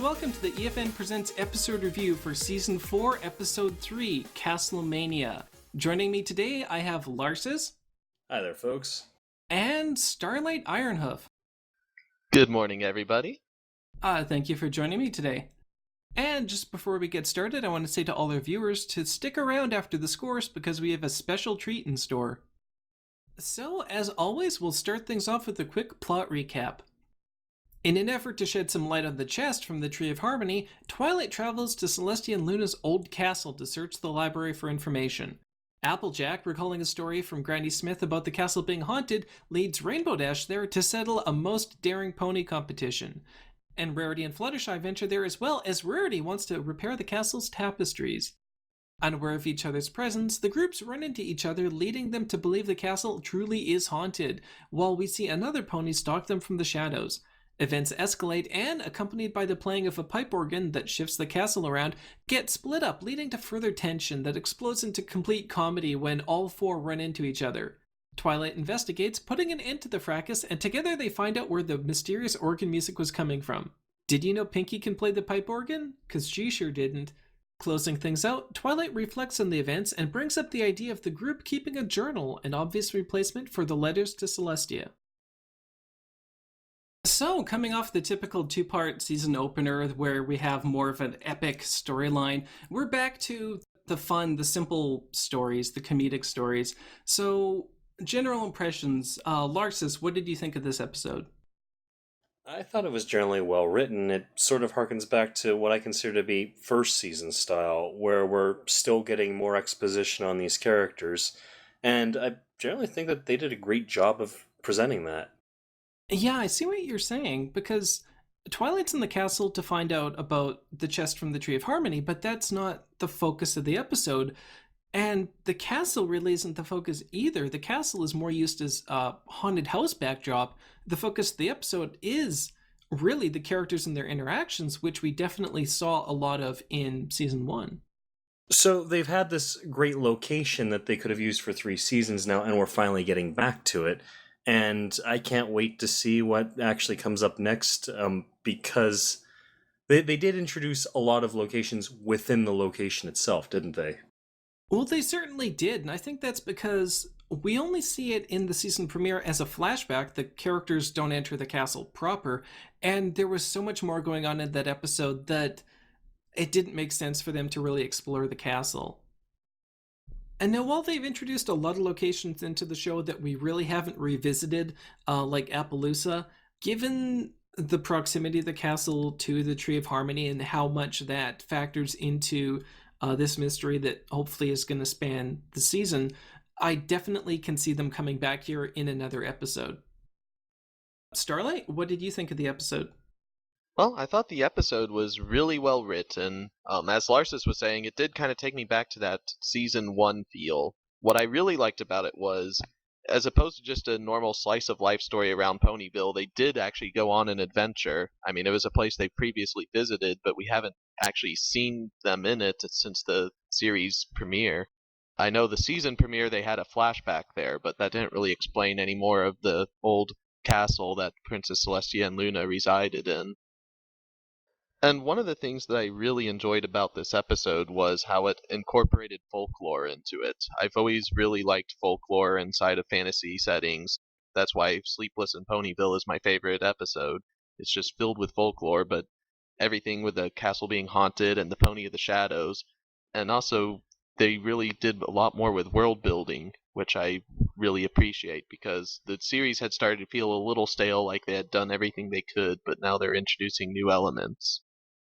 welcome to the EFN Presents episode review for Season 4, Episode 3, Maneia. Joining me today, I have Larsis. Hi there, folks. And Starlight Ironhoof. Good morning, everybody. Thank you for joining me today. And just before we get started, I want to say to all our viewers to stick around after the scores because we have a special treat in store. So, as always, we'll start things off with a quick plot recap. In an effort to shed some light on the chest from the Tree of Harmony, Twilight travels to Celestia and Luna's old castle to search the library for information. Applejack, recalling a story from Granny Smith about the castle being haunted, leads Rainbow Dash there to settle a most daring pony competition. And Rarity and Fluttershy venture there as well, as Rarity wants to repair the castle's tapestries. Unaware of each other's presence, the groups run into each other, leading them to believe the castle truly is haunted, while we see another pony stalk them from the shadows. Events escalate and, accompanied by the playing of a pipe organ that shifts the castle around, get split up, leading to further tension that explodes into complete comedy when all four run into each other. Twilight investigates, putting an end to the fracas, and together they find out where the mysterious organ music was coming from. Did you know Pinkie can play the pipe organ? 'Cause she sure didn't. Closing things out, Twilight reflects on the events and brings up the idea of the group keeping a journal, an obvious replacement for the letters to Celestia. So, coming off the typical two-part season opener where we have more of an epic storyline, we're back to the fun, the simple stories, the comedic stories. So, general impressions. Larsis, what did you think of this episode? I thought it was generally well written. It sort of harkens back to what I consider to be first season style, where we're still getting more exposition on these characters. And I generally think that they did a great job of presenting that. Yeah, I see what you're saying, because Twilight's in the castle to find out about the chest from the Tree of Harmony, but that's not the focus of the episode. And the castle really isn't the focus either. The castle is more used as a haunted house backdrop. The focus of the episode is really the characters and their interactions, which we definitely saw a lot of in Season 1. So they've had this great location that they could have used for 3 seasons now, and we're finally getting back to it. And I can't wait to see what actually comes up next, because they did introduce a lot of locations within the location itself, didn't they? Well, they certainly did, and I think that's because we only see it in the season premiere as a flashback. The characters don't enter the castle proper, and there was so much more going on in that episode that it didn't make sense for them to really explore the castle. And now, while they've introduced a lot of locations into the show that we really haven't revisited, like Appaloosa, given the proximity of the castle to the Tree of Harmony and how much that factors into this mystery that hopefully is going to span the season, I definitely can see them coming back here in another episode. Starlight, what did you think of the episode? Well, I thought the episode was really well written. As Larsis was saying, it did kind of take me back to that Season 1 feel. What I really liked about it was, as opposed to just a normal slice of life story around Ponyville, they did actually go on an adventure. I mean, it was a place they previously visited, but we haven't actually seen them in it since the series premiere. I know the season premiere they had a flashback there, but that didn't really explain any more of the old castle that Princess Celestia and Luna resided in. And one of the things that I really enjoyed about this episode was how it incorporated folklore into it. I've always really liked folklore inside of fantasy settings. That's why Sleepless in Ponyville is my favorite episode. It's just filled with folklore, but everything with the castle being haunted and the Pony of the Shadows. And also, they really did a lot more with world building, which I really appreciate, because the series had started to feel a little stale, like they had done everything they could, but now they're introducing new elements.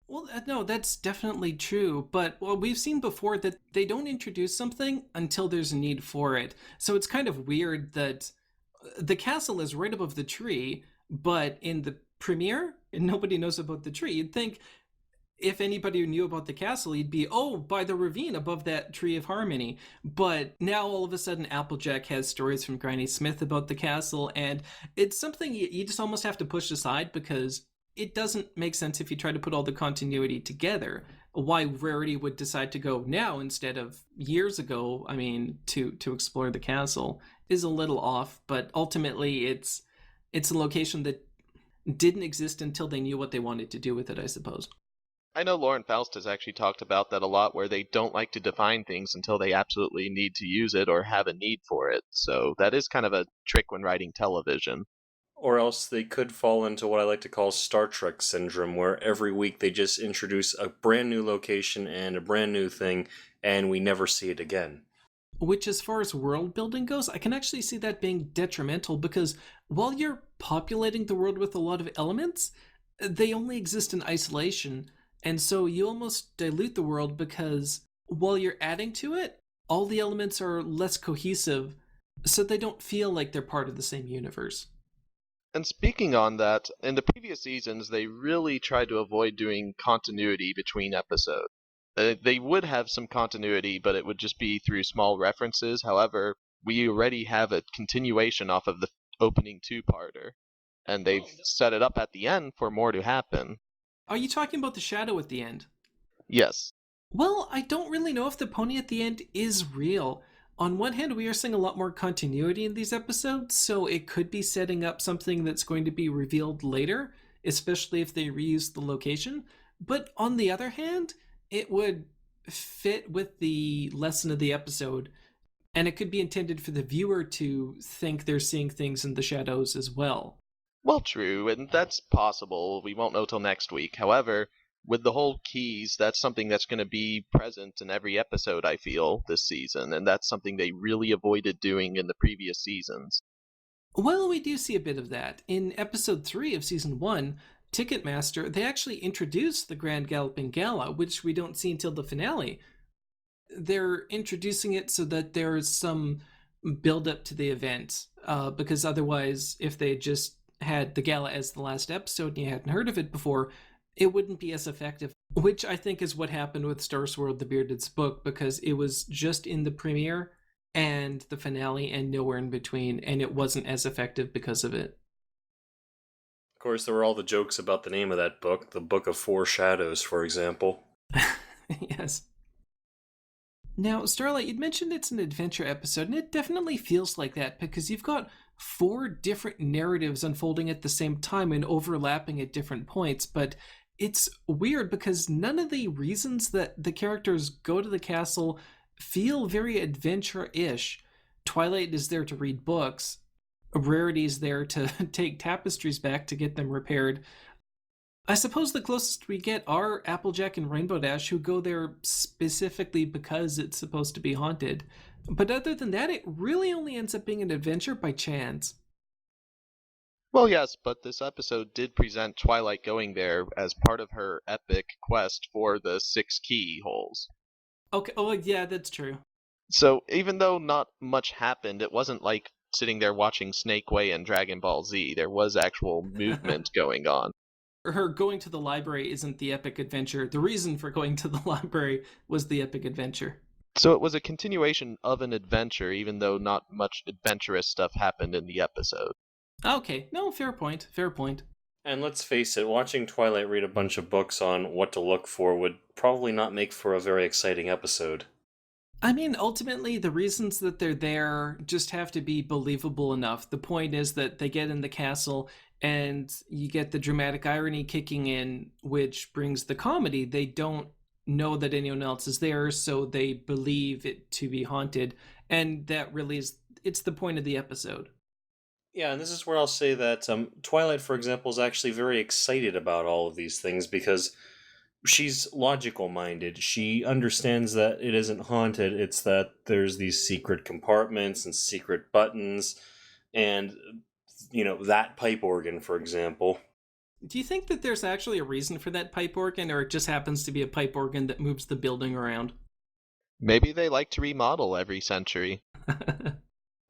Well, no, that's definitely true, but we've seen before that they don't introduce something until there's a need for it. So it's kind of weird that the castle is right above the tree, but in the premiere, nobody knows about the tree. You'd think if anybody knew about the castle, you'd be, oh, by the ravine above that Tree of Harmony. But now all of a sudden, Applejack has stories from Granny Smith about the castle, and it's something you just almost have to push aside because it doesn't make sense if you try to put all the continuity together. Why Rarity would decide to go now instead of years ago, to explore the castle is a little off, but ultimately it's a location that didn't exist until they knew what they wanted to do with it, I suppose. I know Lauren Faust has actually talked about that a lot, where they don't like to define things until they absolutely need to use it or have a need for it. So that is kind of a trick when writing television. Or else they could fall into what I like to call Star Trek syndrome, where every week they just introduce a brand new location and a brand new thing, and we never see it again. Which, as far as world building goes, I can actually see that being detrimental because while you're populating the world with a lot of elements, they only exist in isolation. And so you almost dilute the world because while you're adding to it, all the elements are less cohesive, so they don't feel like they're part of the same universe. And speaking on that, in the previous seasons, they really tried to avoid doing continuity between episodes. They would have some continuity, but it would just be through small references. However, we already have a continuation off of the opening two-parter, and they've set it up at the end for more to happen. Are you talking about the shadow at the end? Yes. Well, I don't really know if the pony at the end is real. On one hand, we are seeing a lot more continuity in these episodes, so it could be setting up something that's going to be revealed later, especially if they reuse the location. But on the other hand, it would fit with the lesson of the episode, and it could be intended for the viewer to think they're seeing things in the shadows as well. Well, true, and that's possible. We won't know till next week. However, with the whole keys, that's something that's going to be present in every episode, I feel, this season, and that's something they really avoided doing in the previous seasons. Well, we do see a bit of that. In episode 3 of season 1, Ticketmaster, they actually introduced the Grand Galloping Gala, which we don't see until the finale. They're introducing it so that there's some build up to the event, because otherwise, if they just had the gala as the last episode and you hadn't heard of it before, it wouldn't be as effective, which I think is what happened with Star Swirl the Bearded's book, because it was just in the premiere and the finale and nowhere in between, and it wasn't as effective because of it. Of course, there were all the jokes about the name of that book, the Book of Four Shadows, for example. Yes. Now, Starlight, you'd mentioned it's an adventure episode, and it definitely feels like that because you've got 4 different narratives unfolding at the same time and overlapping at different points, but it's weird because none of the reasons that the characters go to the castle feel very adventure-ish. Twilight is there to read books. Rarity is there to take tapestries back to get them repaired. I suppose the closest we get are Applejack and Rainbow Dash, who go there specifically because it's supposed to be haunted. But other than that, it really only ends up being an adventure by chance. Well, yes, but this episode did present Twilight going there as part of her epic quest for the 6 keyholes. Okay, oh yeah, that's true. So even though not much happened, it wasn't like sitting there watching Snake Way and Dragon Ball Z. There was actual movement going on. Her going to the library isn't the epic adventure. The reason for going to the library was the epic adventure. So it was a continuation of an adventure, even though not much adventurous stuff happened in the episode. Okay, no, fair point, fair point. And let's face it, watching Twilight read a bunch of books on what to look for would probably not make for a very exciting episode. I mean, ultimately, the reasons that they're there just have to be believable enough. The point is that they get in the castle and you get the dramatic irony kicking in, which brings the comedy. They don't know that anyone else is there, so they believe it to be haunted. And that really is, it's the point of the episode. Yeah, and this is where I'll say that Twilight, for example, is actually very excited about all of these things because she's logical minded. She understands that it isn't haunted, it's that there's these secret compartments and secret buttons and, that pipe organ, for example. Do you think that there's actually a reason for that pipe organ, or it just happens to be a pipe organ that moves the building around? Maybe they like to remodel every century.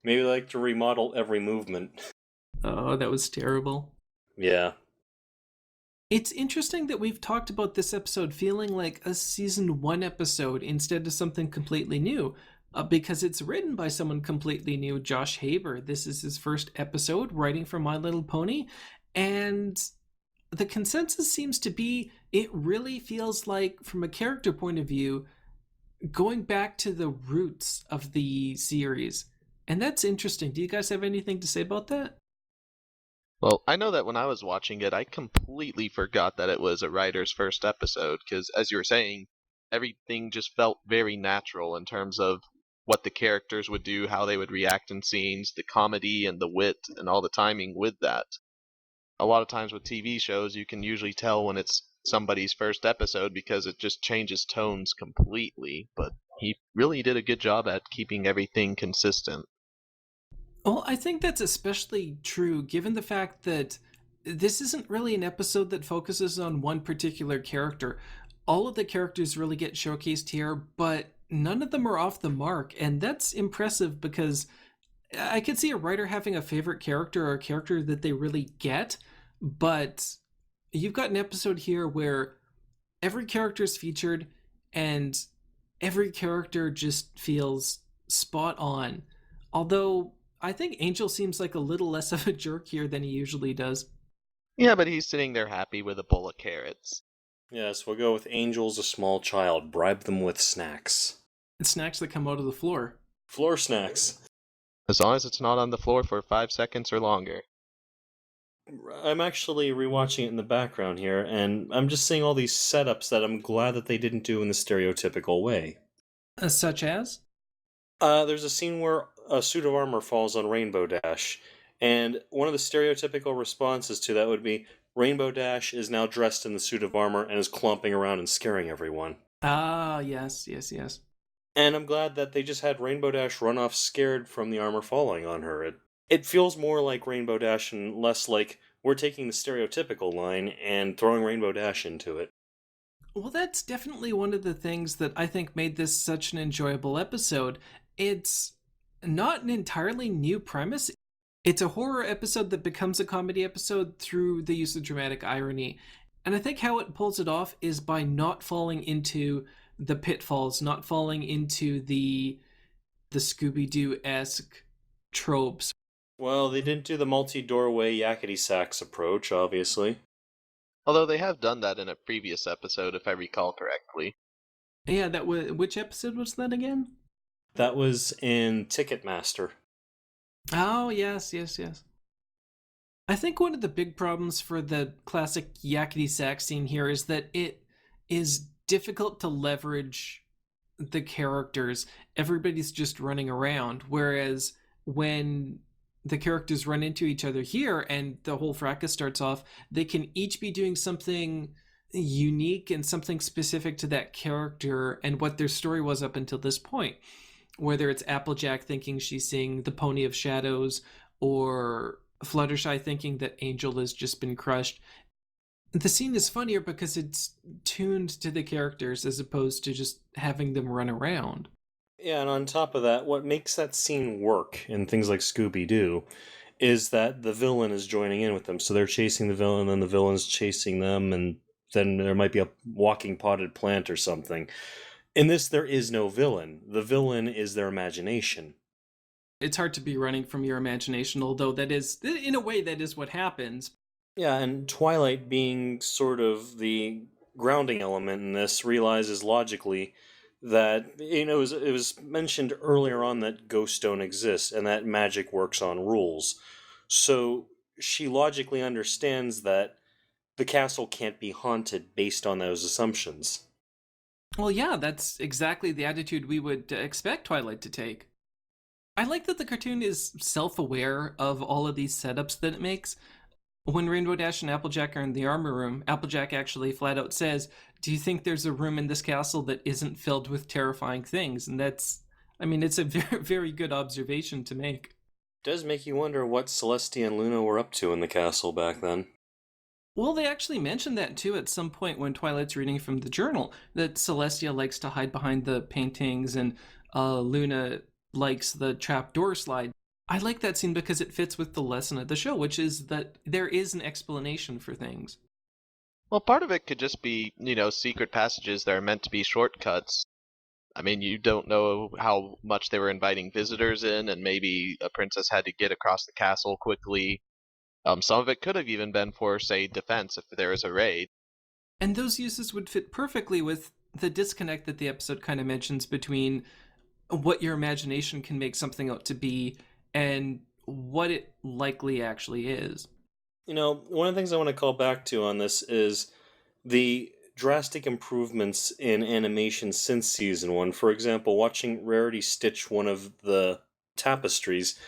Maybe they like to remodel every movement. Oh, that was terrible. Yeah. It's interesting that we've talked about this episode feeling like a season 1 episode instead of something completely new, because it's written by someone completely new, Josh Haber. This is his first episode writing for My Little Pony, and the consensus seems to be it really feels like, from a character point of view, going back to the roots of the series. And that's interesting. Do you guys have anything to say about that? Well, I know that when I was watching it, I completely forgot that it was a writer's first episode, because as you were saying, everything just felt very natural in terms of what the characters would do, how they would react in scenes, the comedy and the wit, and all the timing with that. A lot of times with TV shows, you can usually tell when it's somebody's first episode because it just changes tones completely, but he really did a good job at keeping everything consistent. Well, I think that's especially true given the fact that this isn't really an episode that focuses on one particular character. All of the characters really get showcased here, but none of them are off the mark, and that's impressive because I could see a writer having a favorite character or a character that they really get, but you've got an episode here where every character is featured and every character just feels spot on. Although I think Angel seems like a little less of a jerk here than he usually does. Yeah, but he's sitting there happy with a bowl of carrots. Yes, we'll go with Angel's a small child. Bribe them with snacks. It's snacks that come out of the floor. Floor snacks. As long as it's not on the floor for 5 seconds or longer. I'm actually rewatching it in the background here, and I'm just seeing all these setups that I'm glad that they didn't do in the stereotypical way. Such as? There's a scene where a suit of armor falls on Rainbow Dash, and one of the stereotypical responses to that would be Rainbow Dash is now dressed in the suit of armor and is clomping around and scaring everyone. Ah, yes, yes, yes. And I'm glad that they just had Rainbow Dash run off scared from the armor falling on her. It feels more like Rainbow Dash and less like we're taking the stereotypical line and throwing Rainbow Dash into it. Well, that's definitely one of the things that I think made this such an enjoyable episode. It's not an entirely new premise. It's a horror episode that becomes a comedy episode through the use of dramatic irony. And I think how it pulls it off is by not falling into the pitfalls, not falling into the Scooby-Doo-esque tropes. Well, they didn't do the multi-doorway yakety sax approach, obviously. Although they have done that in a previous episode, if I recall correctly. Yeah, that was which episode was that again? That was in Ticketmaster. Oh, yes, yes, yes. I think one of the big problems for the classic yakety sax scene here is that it is difficult to leverage the characters. Everybody's just running around, whereas when the characters run into each other here and the whole fracas starts off, they can each be doing something unique and something specific to that character and what their story was up until this point. Whether it's Applejack thinking she's seeing the Pony of Shadows, or Fluttershy thinking that Angel has just been crushed. The scene is funnier because it's tuned to the characters as opposed to just having them run around. Yeah, and on top of that, what makes that scene work in things like Scooby-Doo is that the villain is joining in with them. So they're chasing the villain, and the villain's chasing them, and then there might be a walking potted plant or something. In this, there is no villain. The villain is their imagination. It's hard to be running from your imagination, although that is, in a way, that is what happens. Yeah, and Twilight being sort of the grounding element in this realizes logically that, it was mentioned earlier on that ghosts don't exist and that magic works on rules. So she logically understands that the castle can't be haunted based on those assumptions. Well, yeah, that's exactly the attitude we would expect Twilight to take. I like that the cartoon is self-aware of all of these setups that it makes. When Rainbow Dash and Applejack are in the armor room, Applejack actually flat out says, "Do you think there's a room in this castle that isn't filled with terrifying things?" And it's a very, very good observation to make. It does make you wonder what Celestia and Luna were up to in the castle back then. Well, they actually mentioned that too at some point when Twilight's reading from the journal, that Celestia likes to hide behind the paintings and Luna likes the trapdoor slide. I like that scene because it fits with the lesson of the show, which is that there is an explanation for things. Well, part of it could just be, secret passages that are meant to be shortcuts. I mean, you don't know how much they were inviting visitors in, and maybe a princess had to get across the castle quickly. Some of it could have even been for, say, defense if there is a raid. And those uses would fit perfectly with the disconnect that the episode kind of mentions between what your imagination can make something out to be and what it likely actually is. One of the things I want to call back to on this is the drastic improvements in animation since season one. For example, watching Rarity stitch one of the tapestries,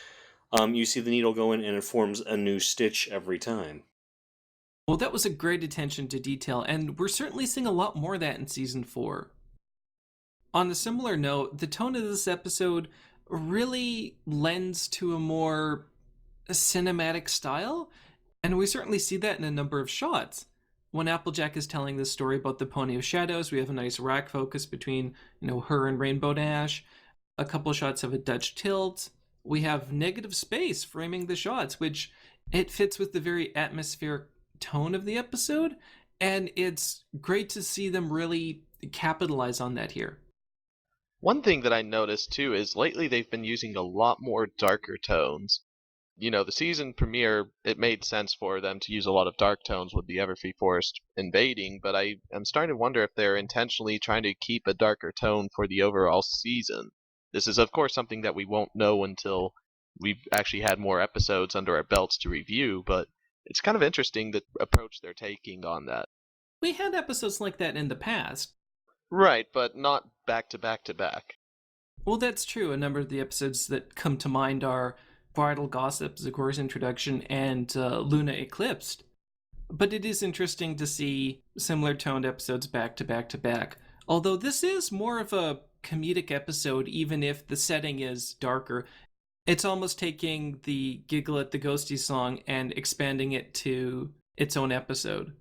you see the needle go in and it forms a new stitch every time. Well, that was a great attention to detail, and we're certainly seeing a lot more of that in season 4. On a similar note, the tone of this episode really lends to a more cinematic style, and we certainly see that in a number of shots. When Applejack is telling this story about the Pony of Shadows, we have a nice rack focus between, her and Rainbow Dash. A couple shots of a Dutch tilt. We have negative space framing the shots, which it fits with the very atmospheric tone of the episode, and it's great to see them really capitalize on that here. One thing that I noticed too is lately they've been using a lot more darker tones. The season premiere, it made sense for them to use a lot of dark tones with the Everfree Forest invading, but I am starting to wonder if they're intentionally trying to keep a darker tone for the overall season. This is, of course, something that we won't know until we've actually had more episodes under our belts to review, but it's kind of interesting the approach they're taking on that. We had episodes like that in the past. Right, but not back to back to back. Well, that's true. A number of the episodes that come to mind are Bridal Gossip, Zagor's Introduction, and Luna Eclipsed. But it is interesting to see similar toned episodes back to back to back. Although this is more of a comedic episode, even if the setting is darker. It's almost taking the Giggle at the Ghosty song and expanding it to its own episode.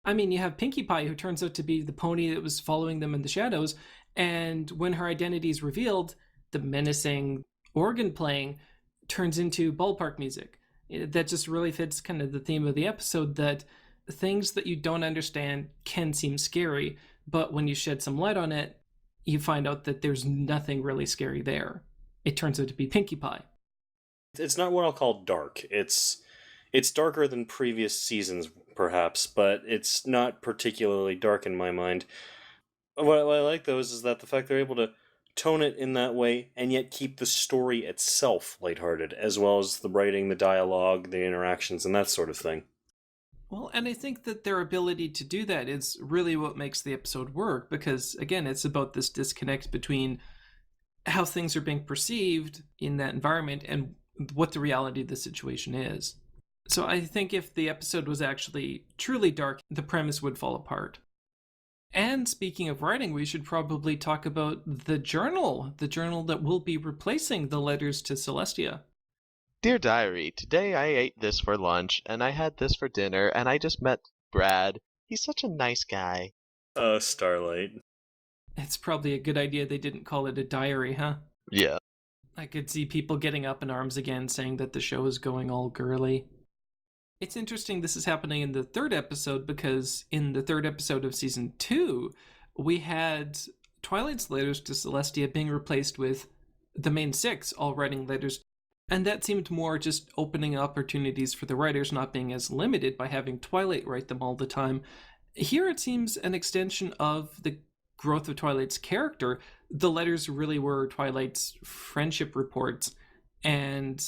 I mean, you have Pinkie Pie, who turns out to be the pony that was following them in the shadows, and when her identity is revealed, the menacing organ playing turns into ballpark music. That just really fits kind of the theme of the episode, that things that you don't understand can seem scary, but when you shed some light on it, you find out that there's nothing really scary there. It turns out to be Pinkie Pie. It's not what I'll call dark. It's darker than previous seasons, perhaps, but it's not particularly dark in my mind. What I like, though, is that the fact they're able to tone it in that way and yet keep the story itself lighthearted, as well as the writing, the dialogue, the interactions, and that sort of thing. Well, and I think that their ability to do that is really what makes the episode work, because, again, it's about this disconnect between how things are being perceived in that environment and what the reality of the situation is. So I think if the episode was actually truly dark, the premise would fall apart. And speaking of writing, we should probably talk about the journal that will be replacing the letters to Celestia. Dear Diary, today I ate this for lunch, and I had this for dinner, and I just met Brad. He's such a nice guy. Starlight. It's probably a good idea they didn't call it a diary, huh? Yeah. I could see people getting up in arms again saying that the show is going all girly. It's interesting this is happening in the third episode, because in the third episode of season 2, we had Twilight's letters to Celestia being replaced with the main 6 all writing letters. And that seemed more just opening opportunities for the writers, not being as limited by having Twilight write them all the time. Here it seems an extension of the growth of Twilight's character. The letters really were Twilight's friendship reports, and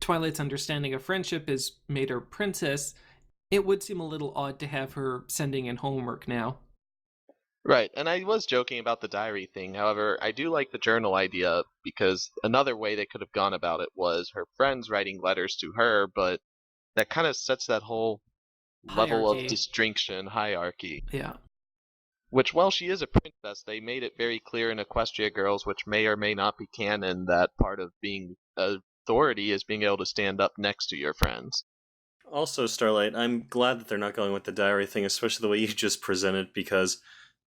Twilight's understanding of friendship has made her princess. It would seem a little odd to have her sending in homework now. Right, and I was joking about the diary thing. However, I do like the journal idea, because another way they could have gone about it was her friends writing letters to her, but that kind of sets that whole level of distinction hierarchy. Yeah. Which, while she is a princess, they made it very clear in Equestria Girls, which may or may not be canon, that part of being authority is being able to stand up next to your friends. Also, Starlight, I'm glad that they're not going with the diary thing, especially the way you just presented, because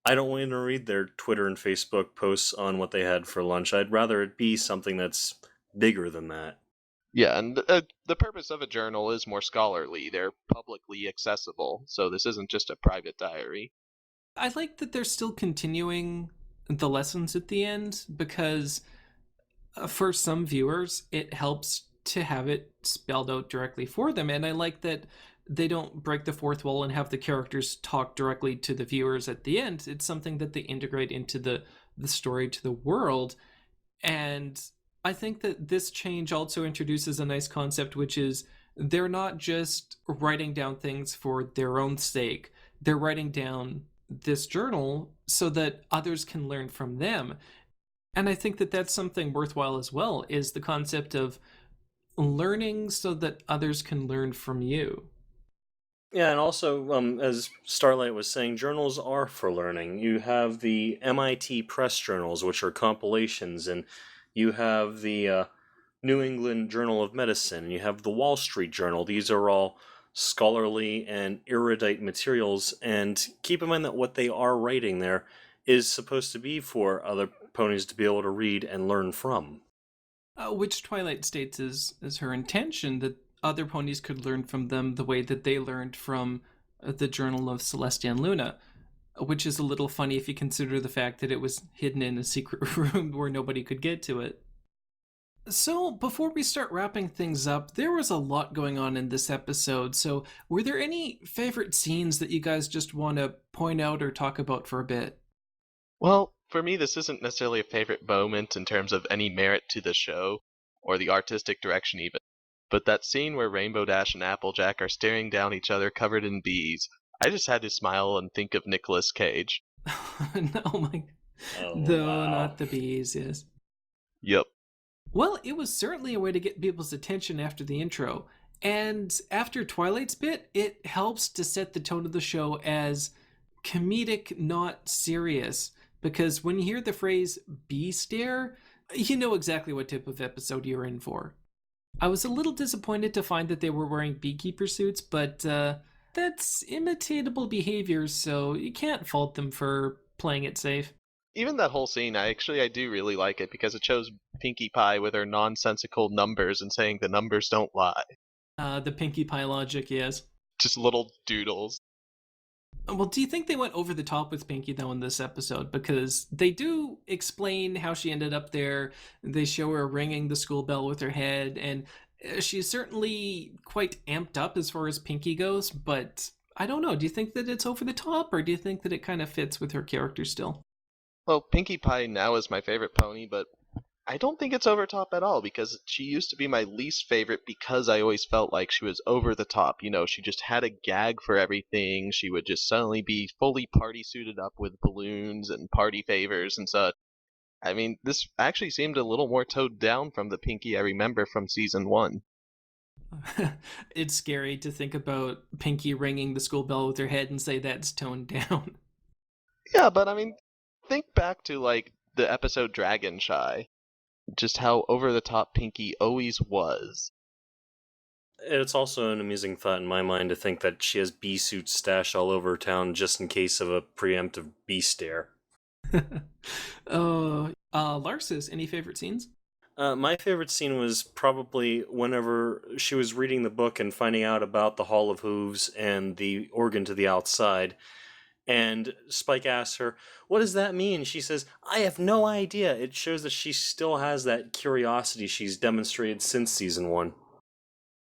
I don't want to read their Twitter and Facebook posts on what they had for lunch. I'd rather it be something that's bigger than that. Yeah, and the purpose of a journal is more scholarly. They're publicly accessible, so this isn't just a private diary. I like that they're still continuing the lessons at the end, because for some viewers, it helps to have it spelled out directly for them. And I like that they don't break the fourth wall and have the characters talk directly to the viewers at the end. It's something that they integrate into the story, to the world. And I think that this change also introduces a nice concept, which is they're not just writing down things for their own sake. They're writing down this journal so that others can learn from them. And I think that that's something worthwhile as well, is the concept of learning so that others can learn from you. Yeah, and also, as Starlight was saying, journals are for learning. You have the MIT Press journals, which are compilations, and you have the New England Journal of Medicine, and you have the Wall Street Journal. These are all scholarly and erudite materials, and keep in mind that what they are writing there is supposed to be for other ponies to be able to read and learn from. Which Twilight states is her intention, that other ponies could learn from them the way that they learned from the Journal of Celestia and Luna, which is a little funny if you consider the fact that it was hidden in a secret room where nobody could get to it. So, before we start wrapping things up, there was a lot going on in this episode. So, were there any favorite scenes that you guys just want to point out or talk about for a bit? Well, for me, this isn't necessarily a favorite moment in terms of any merit to the show, or the artistic direction even. But that scene where Rainbow Dash and Applejack are staring down each other covered in bees, I just had to smile and think of Nicolas Cage. No, my. Oh, No, wow. not the bees, yes. Yup. Well, it was certainly a way to get people's attention after the intro. And after Twilight's bit, it helps to set the tone of the show as comedic, not serious. Because when you hear the phrase bee stare, you know exactly what type of episode you're in for. I was a little disappointed to find that they were wearing beekeeper suits, but that's imitatable behavior, so you can't fault them for playing it safe. Even that whole scene, I do really like it because it shows Pinkie Pie with her nonsensical numbers and saying the numbers don't lie. The Pinkie Pie logic, yes. Just little doodles. Well, do you think they went over the top with Pinkie, though, in this episode? Because they do explain how she ended up there. They show her ringing the school bell with her head, and she's certainly quite amped up as far as Pinkie goes, but I don't know. Do you think that it's over the top, or do you think that it kind of fits with her character still? Well, Pinkie Pie now is my favorite pony, but I don't think it's over top at all because she used to be my least favorite because I always felt like she was over the top. You know, she just had a gag for everything. She would just suddenly be fully party suited up with balloons and party favors and such. I mean, this actually seemed a little more toned down from the Pinkie I remember from season 1. It's scary to think about Pinkie ringing the school bell with her head and say that's toned down. Yeah, but I mean, think back to like the episode Dragon Shy. Just how over the top Pinkie always was. It's also an amusing thought in my mind to think that she has bee suits stashed all over town just in case of a preemptive bee stare. Larsis, any favorite scenes? My favorite scene was probably whenever she was reading the book and finding out about the Hall of Hooves and the organ to the outside. And Spike asks her, "What does that mean?" She says, "I have no idea." It shows that she still has that curiosity she's demonstrated since season 1.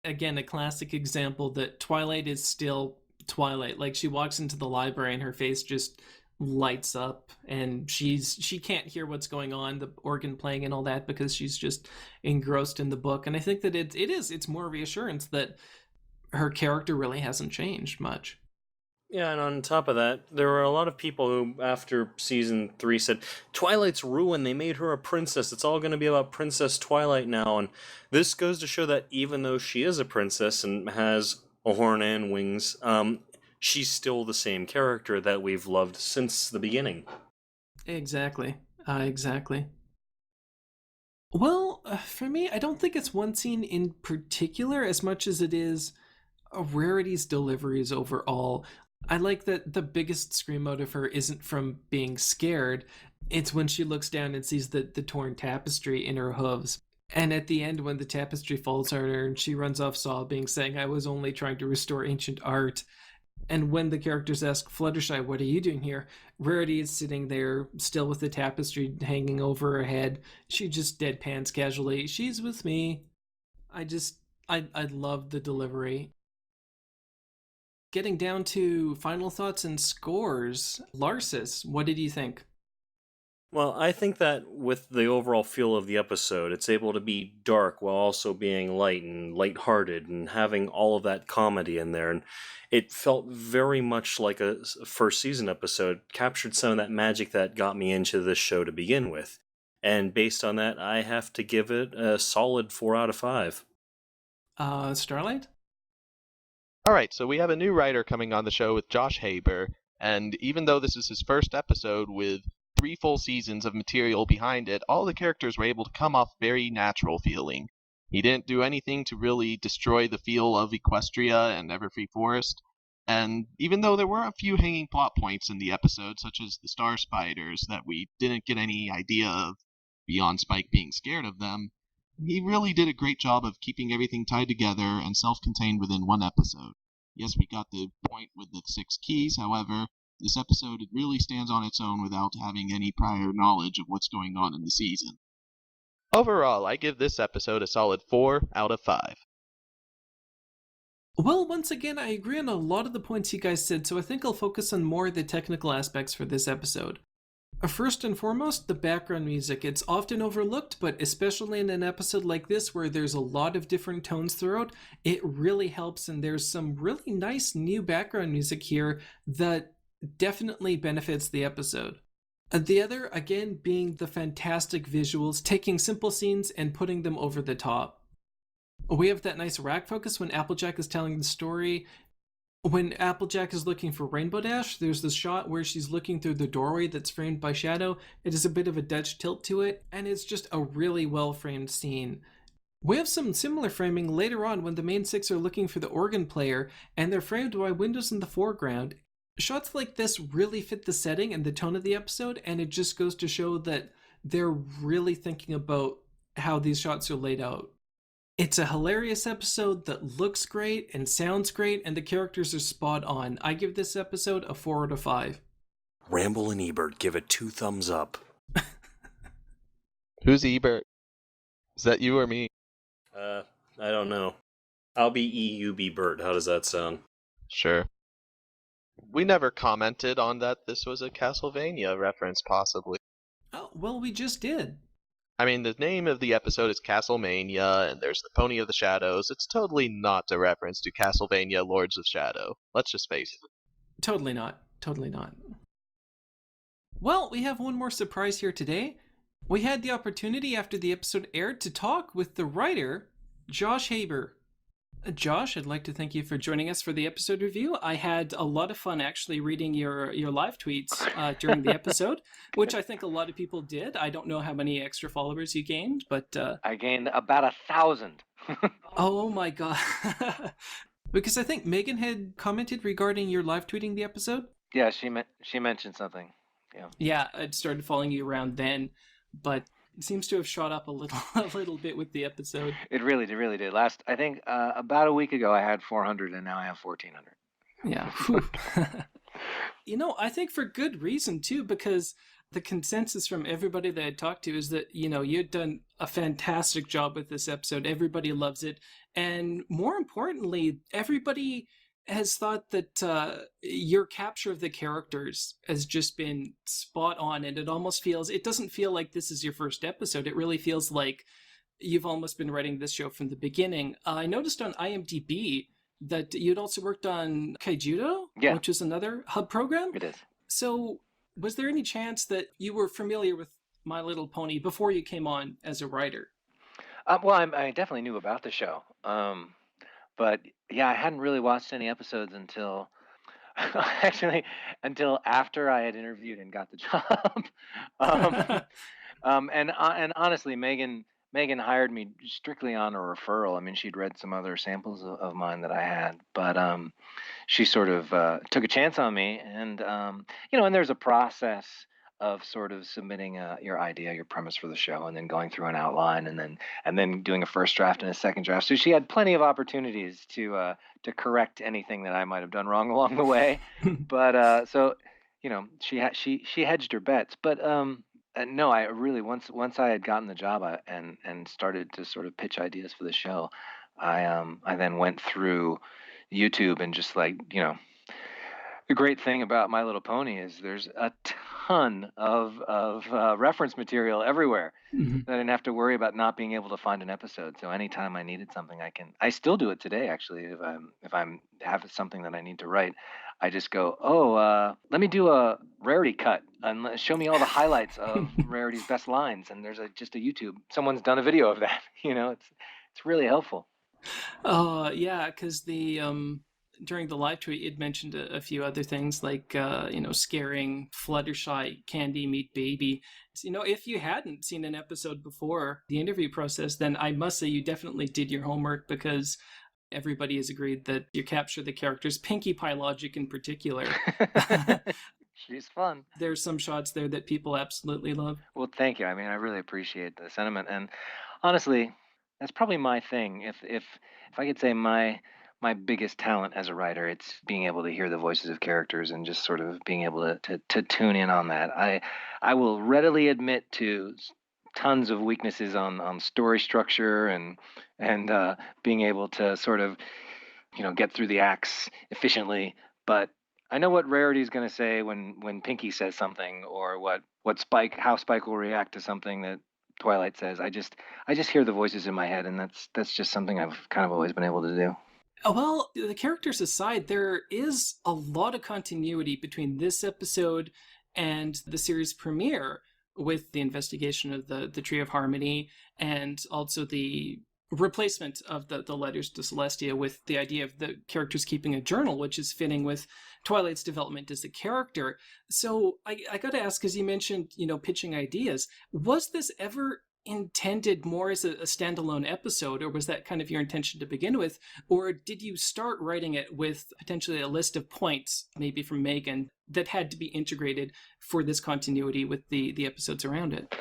Again, a classic example that Twilight is still Twilight. Like, she walks into the library and her face just lights up, and she can't hear what's going on, the organ playing and all that, because she's just engrossed in the book. And I think that it's more reassurance that her character really hasn't changed much. Yeah, and on top of that, there were a lot of people who, after season 3, said, "Twilight's ruined, they made her a princess, it's all going to be about Princess Twilight now," and this goes to show that even though she is a princess and has a horn and wings, she's still the same character that we've loved since the beginning. Exactly. Exactly. Well, for me, I don't think it's one scene in particular as much as it is Rarity's deliveries overall. I like that the biggest scream out of her isn't from being scared. It's when she looks down and sees the torn tapestry in her hooves. And at the end, when the tapestry falls on her and she runs off sobbing, saying, "I was only trying to restore ancient art." And when the characters ask Fluttershy, "What are you doing here?" Rarity is sitting there, still with the tapestry hanging over her head. She just deadpans casually, "She's with me." I love the delivery. Getting down to final thoughts and scores, Larsis, what did you think? Well, I think that with the overall feel of the episode, it's able to be dark while also being light and lighthearted and having all of that comedy in there. And it felt very much like a first season episode, captured some of that magic that got me into this show to begin with. And based on that, I have to give it a solid 4 out of 5. Starlight? All right, so we have a new writer coming on the show with Josh Haber, and even though this is his first episode with 3 full seasons of material behind it, all the characters were able to come off very natural feeling. He didn't do anything to really destroy the feel of Equestria and Everfree Forest, and even though there were a few hanging plot points in the episode, such as the star spiders that we didn't get any idea of beyond Spike being scared of them, he really did a great job of keeping everything tied together and self-contained within one episode. Yes, we got the point with the 6 keys, however, this episode it really stands on its own without having any prior knowledge of what's going on in the season. Overall, I give this episode a solid 4 out of 5. Well, once again, I agree on a lot of the points you guys said, so I think I'll focus on more of the technical aspects for this episode. First and foremost, the background music. It's often overlooked, but especially in an episode like this where there's a lot of different tones throughout, it really helps, and there's some really nice new background music here that definitely benefits the episode. The other, again, being the fantastic visuals, taking simple scenes and putting them over the top. We have that nice rack focus when Applejack is telling the story. When Applejack is looking for Rainbow Dash, there's this shot where she's looking through the doorway that's framed by shadow. It has a bit of a Dutch tilt to it, and it's just a really well-framed scene. We have some similar framing later on when the main 6 are looking for the organ player, and they're framed by windows in the foreground. Shots like this really fit the setting and the tone of the episode, and it just goes to show that they're really thinking about how these shots are laid out. It's a hilarious episode that looks great and sounds great, and the characters are spot on. I give this episode a 4 out of 5. Ramble and Ebert give it 2 thumbs up. Who's Ebert? Is that you or me? I don't know. I'll be EUB Bert. How does that sound? Sure. We never commented on that this was a Castlevania reference, possibly. Oh, well, we just did. I mean, the name of the episode is Castlemania, and there's the Pony of the Shadows. It's totally not a reference to Castlevania Lords of Shadow. Let's just face it. Totally not. Totally not. Well, we have one more surprise here today. We had the opportunity after the episode aired to talk with the writer, Josh Haber. Josh, I'd like to thank you for joining us for the episode review. I had a lot of fun actually reading your live tweets during the episode, which I think a lot of people did. I don't know how many extra followers you gained, but... I gained about 1,000. Oh my god. Because I think Megan had commented regarding your live tweeting the episode. Yeah, she mentioned something. Yeah, I'd started following you around then, but it seems to have shot up a little bit with the episode. It really did. I think about a week ago I had 400 and now I have 1,400. Yeah. I think for good reason too, because the consensus from everybody that I talked to is that, you'd done a fantastic job with this episode. Everybody loves it. And more importantly, everybody has thought that your capture of the characters has just been spot on, and it doesn't feel like this is your first episode. It really feels like you've almost been writing this show from the beginning. I noticed on IMDb that you'd also worked on Kaijudo, which is another hub program. It is. So was there any chance that you were familiar with My Little Pony before you came on as a writer? Well, I definitely knew about the show. But yeah, I hadn't really watched any episodes until until after I had interviewed and got the job. And honestly, Megan hired me strictly on a referral. I mean, she'd read some other samples of mine that I had, but she sort of took a chance on me, and and there's a process of sort of submitting your idea, your premise for the show, and then going through an outline, and then doing a first draft and a second draft. So she had plenty of opportunities to correct anything that I might have done wrong along the way. But she hedged her bets. But no, I really once I had gotten the job and started to sort of pitch ideas for the show, I then went through YouTube and just The great thing about My Little Pony is there's a ton of reference material everywhere. Mhm. I didn't have to worry about not being able to find an episode. So anytime I needed something, I still do it today actually. If I'm have something that I need to write, I just go, oh, let me do a Rarity cut and show me all the highlights of Rarity's best lines. And there's just a YouTube. Someone's done a video of that. It's really helpful. Yeah, because the during the live tweet, it mentioned a few other things like scaring Fluttershy, Candy meet Baby. So, if you hadn't seen an episode before the interview process, then I must say you definitely did your homework because everybody has agreed that you capture the characters, Pinkie Pie Logic in particular. She's fun. There's some shots there that people absolutely love. Well, thank you. I mean, I really appreciate the sentiment, and honestly, that's probably my thing. If I could say my biggest talent as a writer, it's being able to hear the voices of characters and just sort of being able to tune in on that. I will readily admit to tons of weaknesses on story structure and being able to sort of get through the acts efficiently, but I know what Rarity's going to say when Pinky says something, or how Spike will react to something that Twilight says. I just hear the voices in my head, and that's just something I've kind of always been able to do. Well, the characters aside, there is a lot of continuity between this episode and the series premiere with the investigation of the Tree of Harmony and also the replacement of the letters to Celestia with the idea of the characters keeping a journal, which is fitting with Twilight's development as a character. So I got to ask, because you mentioned, pitching ideas, was this ever intended more as a standalone episode, or was that kind of your intention to begin with? Or did you start writing it with potentially a list of points, maybe from Megan, that had to be integrated for this continuity with the episodes around it?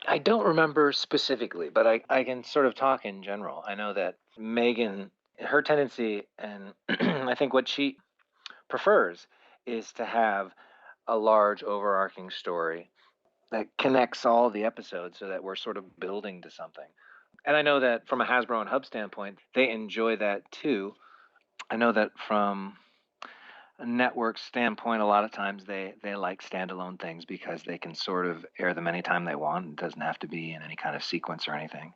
I don't remember specifically, but I can sort of talk in general. I know that Megan, her tendency, and I think what she prefers is to have a large overarching story that connects all the episodes so that we're sort of building to something. And I know that from a Hasbro and Hub standpoint, they enjoy that too. I know that from a network standpoint, a lot of times they like standalone things because they can sort of air them anytime they want. It doesn't have to be in any kind of sequence or anything.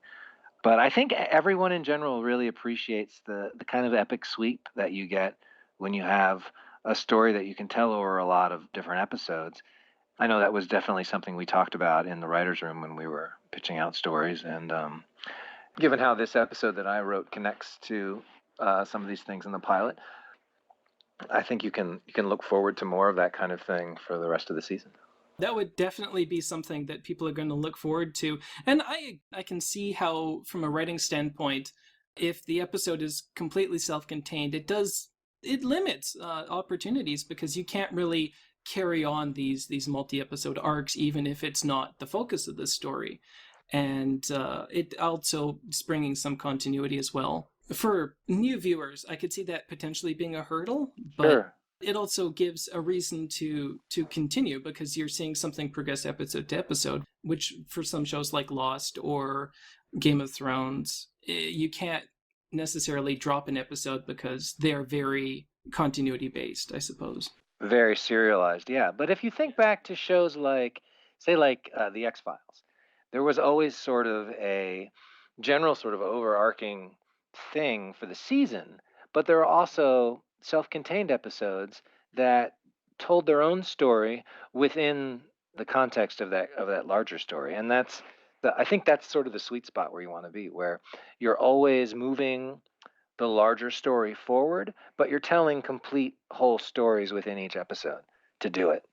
But I think everyone in general really appreciates the kind of epic sweep that you get when you have a story that you can tell over a lot of different episodes. I know that was definitely something we talked about in the writers' room when we were pitching out stories. And given how this episode that I wrote connects to some of these things in the pilot, I think you can look forward to more of that kind of thing for the rest of the season. That would definitely be something that people are going to look forward to. And I can see how, from a writing standpoint, if the episode is completely self-contained, it limits opportunities, because you can't really carry on these multi-episode arcs, even if it's not the focus of the story. And it also is bringing some continuity as well. For new viewers, I could see that potentially being a hurdle, but Sure. it also gives a reason to continue, because you're seeing something progress episode to episode, which for some shows like Lost or Game of Thrones, you can't necessarily drop an episode because they're very continuity based, I suppose. Very serialized, yeah. But if you think back to shows like, say, like The X-Files, there was always sort of a general sort of overarching thing for the season, but there are also self-contained episodes that told their own story within the context of that larger story. And I think that's sort of the sweet spot where you want to be, where you're always moving the larger story forward, but you're telling complete whole stories within each episode to do it.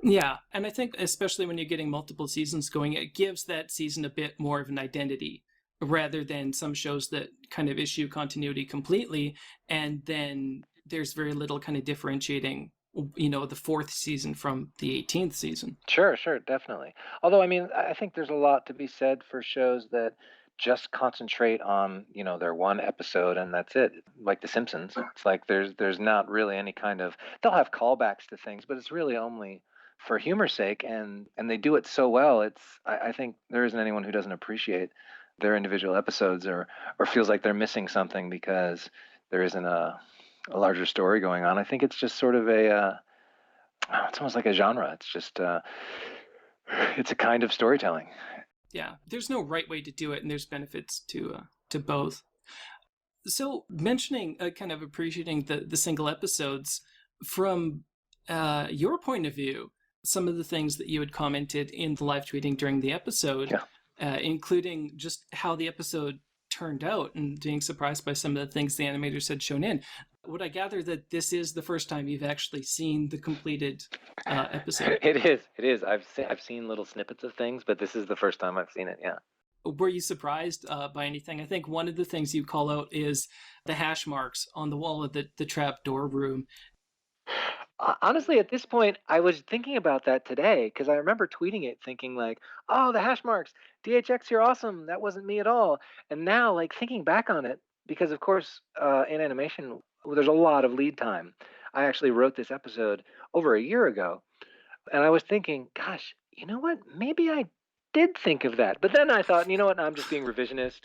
Yeah, and I think especially when you're getting multiple seasons going, it gives that season a bit more of an identity, rather than some shows that kind of issue continuity completely, and then there's very little kind of differentiating, the fourth season from the 18th season. Sure, sure, definitely. Although, I mean, I think there's a lot to be said for shows that just concentrate on, their one episode and that's it. Like The Simpsons. It's like there's not really any kind of, they'll have callbacks to things, but it's really only for humor's sake, and they do it so well. I think there isn't anyone who doesn't appreciate their individual episodes or feels like they're missing something because there isn't a larger story going on. I think it's just sort of it's almost like a genre. It's just it's a kind of storytelling. Yeah, there's no right way to do it, and there's benefits to both. So, mentioning kind of appreciating the single episodes from your point of view, some of the things that you had commented in the live tweeting during the episode, including just how the episode turned out and being surprised by some of the things the animators had shown in. Would I gather that this is the first time you've actually seen the completed episode? It is. I've seen little snippets of things, but this is the first time I've seen it. Yeah. Were you surprised by anything? I think one of the things you call out is the hash marks on the wall of the trap door room. Honestly, at this point, I was thinking about that today because I remember tweeting it thinking like, oh, the hash marks, DHX, you're awesome. That wasn't me at all. And now, like, thinking back on it, because of course, in animation, there's a lot of lead time. I actually wrote this episode over a year ago, and I was thinking, gosh, you know what? Maybe I did think of that. But then I thought, you know what? I'm just being revisionist.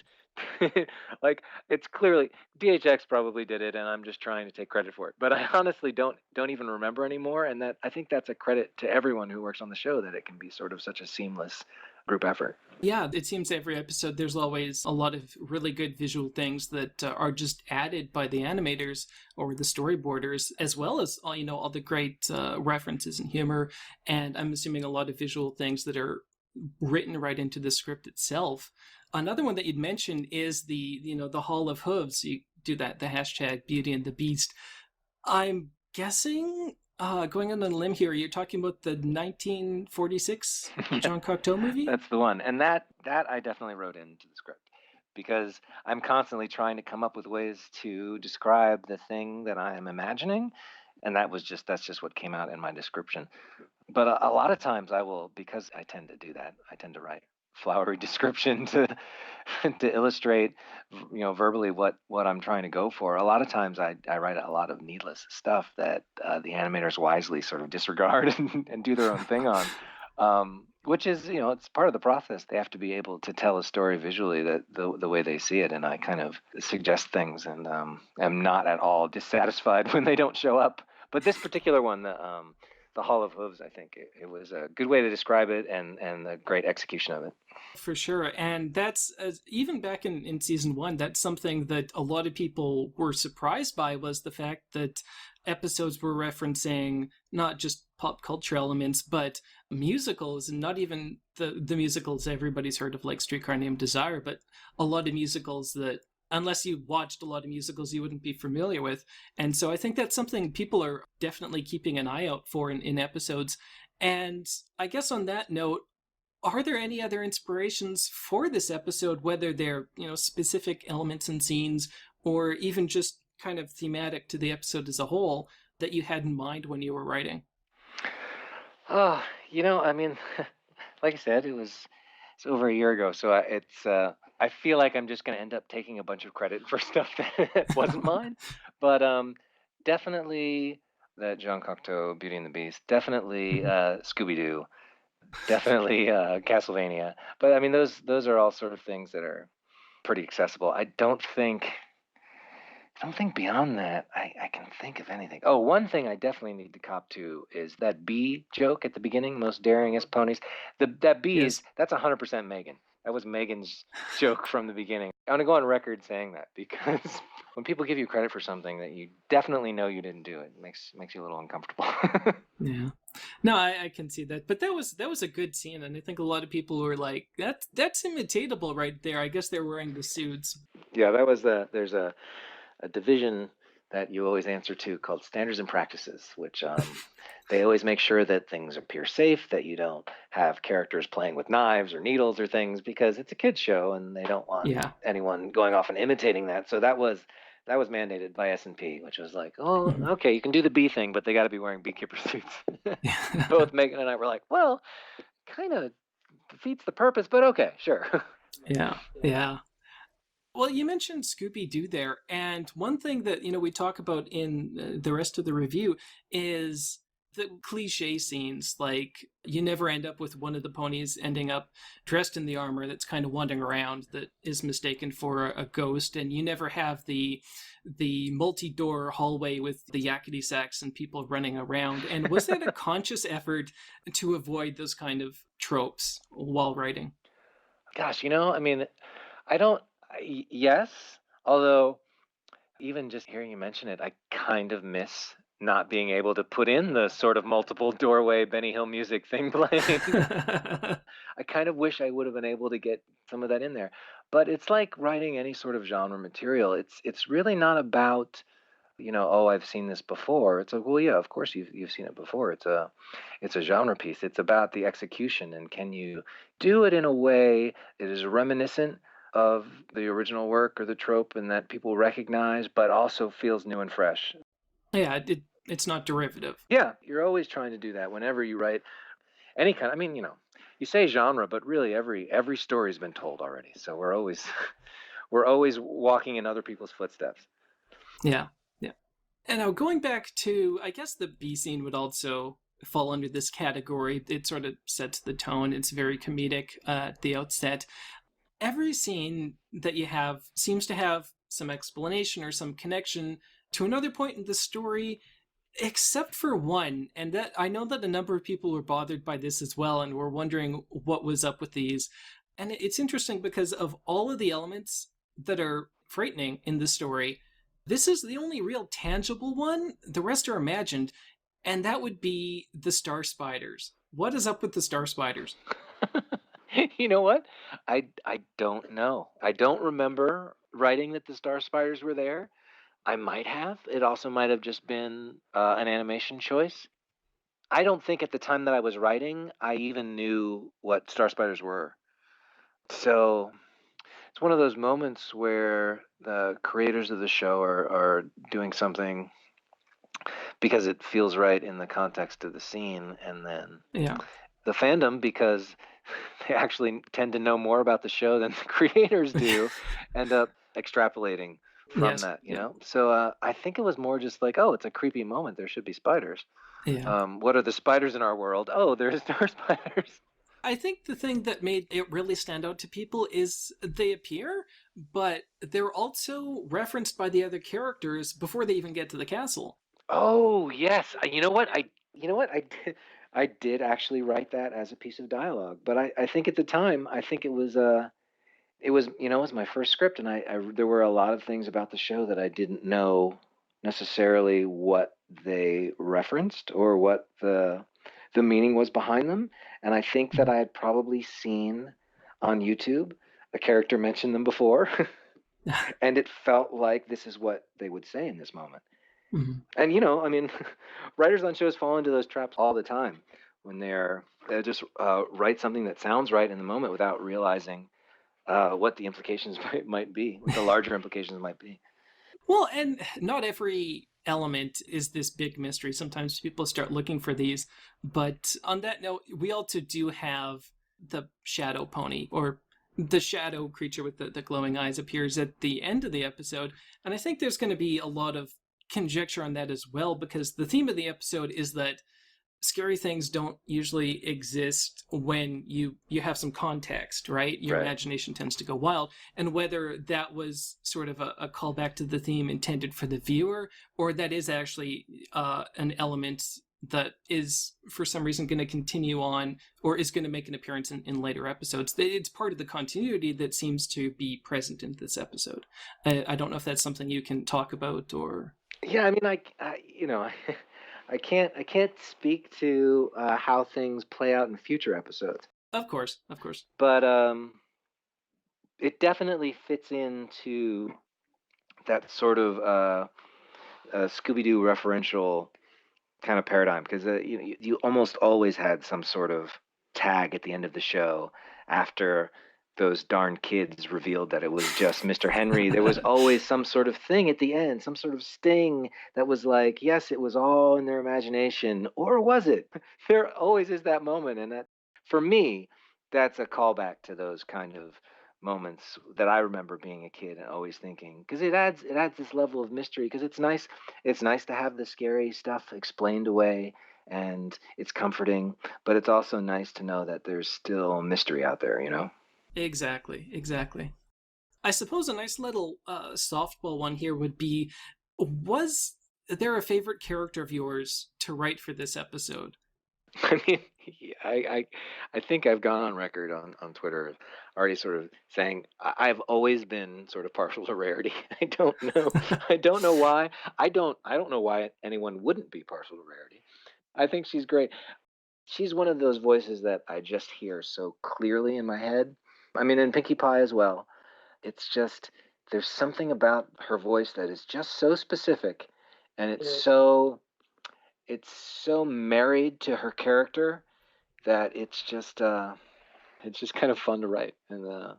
Like, it's clearly DHX probably did it, and I'm just trying to take credit for it. But I honestly don't even remember anymore, and that I think that's a credit to everyone who works on the show, that it can be sort of such a seamless group effort. Yeah, it seems every episode there's always a lot of really good visual things that are just added by the animators or the storyboarders, as well as all the great references and humor, and I'm assuming a lot of visual things that are written right into the script itself. Another one that you'd mentioned is the Hall of Hooves. You do that, the hashtag Beauty and the Beast. I'm guessing, going on a limb here, you're talking about the 1946 Jean Cocteau movie? That's the one. And that I definitely wrote into the script because I'm constantly trying to come up with ways to describe the thing that I am imagining. And that's just what came out in my description. But a lot of times I will, because I tend to do that, I tend to write flowery description to illustrate, verbally what I'm trying to go for. A lot of times I write a lot of needless stuff that the animators wisely sort of disregard and do their own thing on, which is, it's part of the process. They have to be able to tell a story visually that the way they see it, and I kind of suggest things and am not at all dissatisfied when they don't show up. But this particular one, the Hall of Hooves, I think it was a good way to describe it and a great execution of it. For sure. And that's, even back in season 1, that's something that a lot of people were surprised by, was the fact that episodes were referencing not just pop culture elements, but musicals, and not even the musicals everybody's heard of, like Streetcar Named Desire, but a lot of musicals that, unless you watched a lot of musicals, you wouldn't be familiar with. And so I think that's something people are definitely keeping an eye out for in episodes. And I guess on that note, are there any other inspirations for this episode, whether they're, specific elements and scenes, or even just kind of thematic to the episode as a whole, that you had in mind when you were writing? Oh, I mean, like I said, it's over a year ago, so I feel like I'm just going to end up taking a bunch of credit for stuff that wasn't mine. But definitely that Jean Cocteau Beauty and the Beast, definitely Scooby-Doo, definitely Castlevania. But I mean, those are all sort of things that are pretty accessible. I don't think beyond that I can think of anything. Oh, one thing I definitely need to cop to is that bee joke at the beginning, most daringest ponies. That bees, that's 100% Megan. That was Megan's joke from the beginning. I want to go on record saying that, because when people give you credit for something that you definitely know you didn't do, it makes you a little uncomfortable. Yeah. No, I can see that. But that was a good scene, and I think a lot of people were like, that's imitatable right there. I guess they're wearing the suits. Yeah, there's a division that you always answer to called Standards and Practices, which they always make sure that things appear safe, that you don't have characters playing with knives or needles or things, because it's a kids show and they don't want anyone going off and imitating that. So that was mandated by S&P, which was like, oh, okay, you can do the bee thing, but they got to be wearing beekeeper suits. Both Megan and I were like, well, kind of defeats the purpose, but okay, sure. Yeah. Well, you mentioned Scooby-Doo there, and one thing that we talk about in the rest of the review is the cliche scenes, like you never end up with one of the ponies ending up dressed in the armor that's kind of wandering around that is mistaken for a ghost, and you never have the multi-door hallway with the yakety sax and people running around. And was that a conscious effort to avoid those kind of tropes while writing? Gosh, I mean, I don't. Yes, although even just hearing you mention it, I kind of miss not being able to put in the sort of multiple doorway Benny Hill music thing playing. I kind of wish I would have been able to get some of that in there. But it's like writing any sort of genre material. It's really not about, oh, I've seen this before. It's like, well, yeah, of course you've seen it before. It's a genre piece. It's about the execution, and can you do it in a way that is reminiscent of the original work or the trope and that people recognize, but also feels new and fresh. Yeah, it's not derivative. Yeah, you're always trying to do that whenever you write any kind. I mean, you say genre, but really every story's been told already. So we're always we're always walking in other people's footsteps. Yeah, yeah. And now going back to, I guess the B scene would also fall under this category. It sort of sets the tone. It's very comedic at the outset. Every scene that you have seems to have some explanation or some connection to another point in the story, except for one. And that I know that a number of people were bothered by this as well and were wondering what was up with these. And it's interesting because of all of the elements that are frightening in the story, this is the only real tangible one. The rest are imagined, and that would be the star spiders. What is up with the star spiders? You know what? I don't know. I don't remember writing that the star spiders were there. I might have. It also might have just been an animation choice. I don't think at the time that I was writing, I even knew what star spiders were. So it's one of those moments where the creators of the show are doing something because it feels right in the context of the scene, and then Yeah. the fandom, because they actually tend to know more about the show than the creators do, end up extrapolating from Yes. that, Yeah. So I think it was more just like, oh, it's a creepy moment. There should be spiders. Yeah. What are the spiders in our world? Oh, there's star spiders. I think the thing that made it really stand out to people is they appear, but they're also referenced by the other characters before they even get to the castle. Oh, yes. You know what? I did actually write that as a piece of dialogue, but I think at the time, I think it was my first script, and there were a lot of things about the show that I didn't know necessarily what they referenced or what the meaning was behind them. And I think that I had probably seen on YouTube a character mention them before, and it felt like this is what they would say in this moment. Mhm. And I mean, writers on shows fall into those traps all the time when they just write something that sounds right in the moment without realizing what the implications might be, what the larger implications might be. Well, and not every element is this big mystery. Sometimes people start looking for these. But on that note, we also do have the shadow pony, or the shadow creature with the glowing eyes appears at the end of the episode. And I think there's going to be a lot of conjecture on that as well, because the theme of the episode is that scary things don't usually exist when you have some context, right? Your Right. imagination tends to go wild. And whether that was sort of a callback to the theme intended for the viewer, or that is actually an element that is for some reason going to continue on, or is going to make an appearance in later episodes. It's part of the continuity that seems to be present in this episode. I don't know if that's something you can talk about, or Yeah, I mean, I can't speak to how things play out in future episodes, of course, of course. but it definitely fits into that sort of Scooby-Doo referential kind of paradigm, because you almost always had some sort of tag at the end of the show after those darn kids revealed that it was just Mr. Henry. There was always some sort of thing at the end, some sort of sting that was like, yes, it was all in their imagination, or was it? There always is that moment, and that, for me, that's a callback to those kind of moments that I remember being a kid and always thinking, because it adds this level of mystery, because it's nice to have the scary stuff explained away, and it's comforting, but it's also nice to know that there's still mystery out there, you know? Exactly. I suppose a nice little softball one here would be, was there a favorite character of yours to write for this episode? I mean, I think I've gone on record on Twitter already sort of saying I've always been sort of partial to Rarity. I don't know. I don't know why. I don't know why anyone wouldn't be partial to Rarity. I think she's great. She's one of those voices that I just hear so clearly in my head. I mean, in Pinkie Pie as well. It's just there's something about her voice that is just so specific, and it's so married to her character that it's just kind of fun to write. And